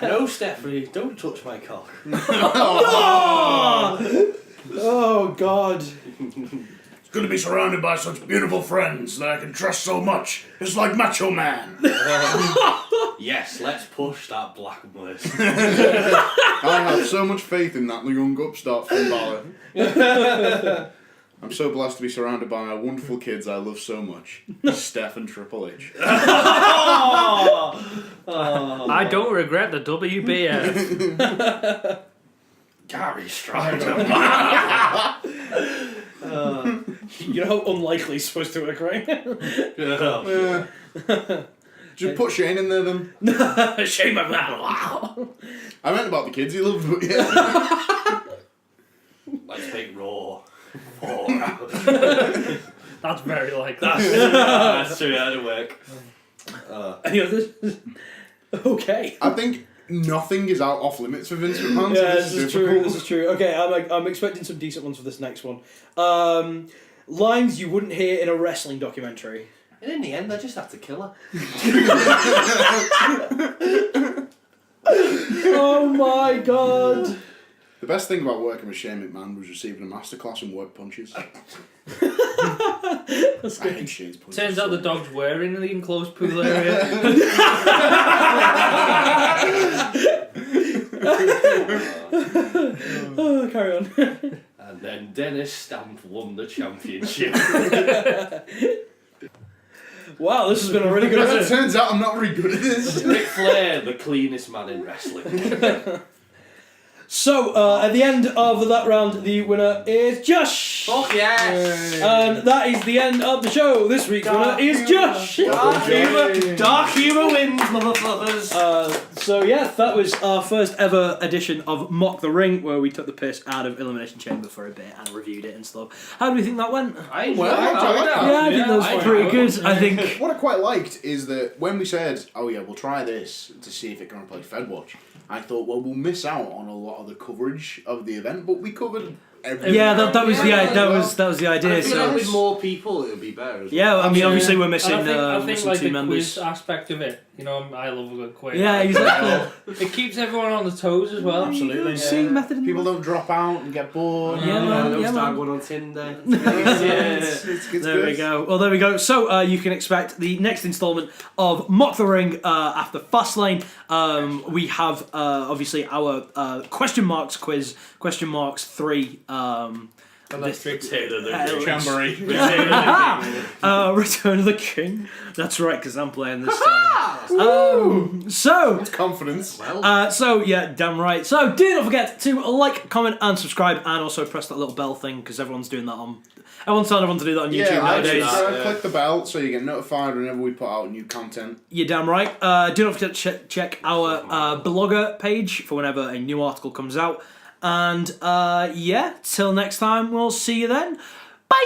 Speaker 5: no, Stephanie, don't touch my cock.
Speaker 1: oh God.
Speaker 2: It's good to be surrounded by such beautiful friends that I can trust so much. It's like Macho Man.
Speaker 5: Yes, let's push that black list.
Speaker 2: I have so much faith in that young upstart Finn Balor. I'm so blessed to be surrounded by my wonderful kids I love so much. Steph and Triple H.
Speaker 3: I don't regret the WBF.
Speaker 5: Gary Strider.
Speaker 1: You know how unlikely it's supposed to work, right?
Speaker 2: Yeah. Just put Shane in there then.
Speaker 1: Shame of that. Wow.
Speaker 2: I meant about the kids he loved, but yeah.
Speaker 5: Let's make Raw.
Speaker 3: That's very likely.
Speaker 5: That's true, that'll work.
Speaker 1: Any others? Okay.
Speaker 2: I think nothing is out off limits for Vince McMahon.
Speaker 1: Yeah,
Speaker 2: so
Speaker 1: this is true. This is true. Okay, I'm expecting some decent ones for this next one. Lines you wouldn't hear in a wrestling documentary.
Speaker 5: And in the end, I just have to kill her.
Speaker 1: Oh my God.
Speaker 2: The best thing about working with Shane McMahon was receiving a masterclass in work punches.
Speaker 1: That's
Speaker 2: I
Speaker 1: good.
Speaker 2: hate Shane's punches.
Speaker 3: Turns out the dogs were in the enclosed pool area.
Speaker 1: Oh, carry on.
Speaker 5: And then Dennis Stamp won the championship.
Speaker 1: Wow, this has been a really good
Speaker 2: It
Speaker 1: episode.
Speaker 2: turns out I'm not very good at this.
Speaker 5: Ric Flair, the cleanest man in wrestling.
Speaker 1: So, at the end of that round, the winner is Josh.
Speaker 5: Fuck yes!
Speaker 1: And that is the end of the show. This week's winner is Josh.
Speaker 5: Dark humour wins, motherfuckers!
Speaker 1: So yeah, that was our first ever edition of Mock the Ring, where we took the piss out of Elimination Chamber for a bit and reviewed it and stuff. How do we think that went?
Speaker 5: I enjoyed
Speaker 2: Well,
Speaker 5: that.
Speaker 2: I like that.
Speaker 1: Yeah, I think that was
Speaker 5: I
Speaker 1: pretty
Speaker 5: enjoyed
Speaker 1: good. I think.
Speaker 2: What I quite liked is that when we said, oh yeah, we'll try this to see if it can replace FedWatch, I thought, well, we'll miss out on a lot of the coverage of the event, but we covered everything.
Speaker 1: Yeah, that was the
Speaker 5: Yeah,
Speaker 1: that was the idea.
Speaker 5: I think that
Speaker 1: So
Speaker 5: with more people, it would be better. As well.
Speaker 1: yeah, I mean, obviously we're missing
Speaker 3: And I think
Speaker 1: missing
Speaker 3: like
Speaker 1: two
Speaker 3: the
Speaker 1: members.
Speaker 3: quiz aspect of it, you know, I love a good quiz.
Speaker 1: Yeah, exactly.
Speaker 3: It keeps everyone on the toes as well.
Speaker 1: Absolutely. See method in
Speaker 2: People don't drop out and get bored.
Speaker 1: Yeah, man,
Speaker 5: Don't
Speaker 1: yeah,
Speaker 5: start
Speaker 1: man.
Speaker 5: going on Tinder.
Speaker 2: It's
Speaker 1: There we go. Well, there we go. So you can expect the next instalment of Mock the Ring after Fastlane. We have obviously our question marks quiz, question marks 3.
Speaker 3: Electric
Speaker 1: Jamboree. Return of the King. That's right, because I'm playing this time. So
Speaker 2: It's confidence.
Speaker 1: so yeah, damn right. So do not forget to like, comment, and subscribe, and also press that little bell thing because everyone's doing that on. Everyone's telling everyone to do that on YouTube
Speaker 2: Yeah,
Speaker 1: nowadays.
Speaker 2: click the bell so you get notified whenever we put out new content.
Speaker 1: You're damn right. Do not forget to check our blogger page for whenever a new article comes out. And yeah, till next time, we'll see you then. Bye.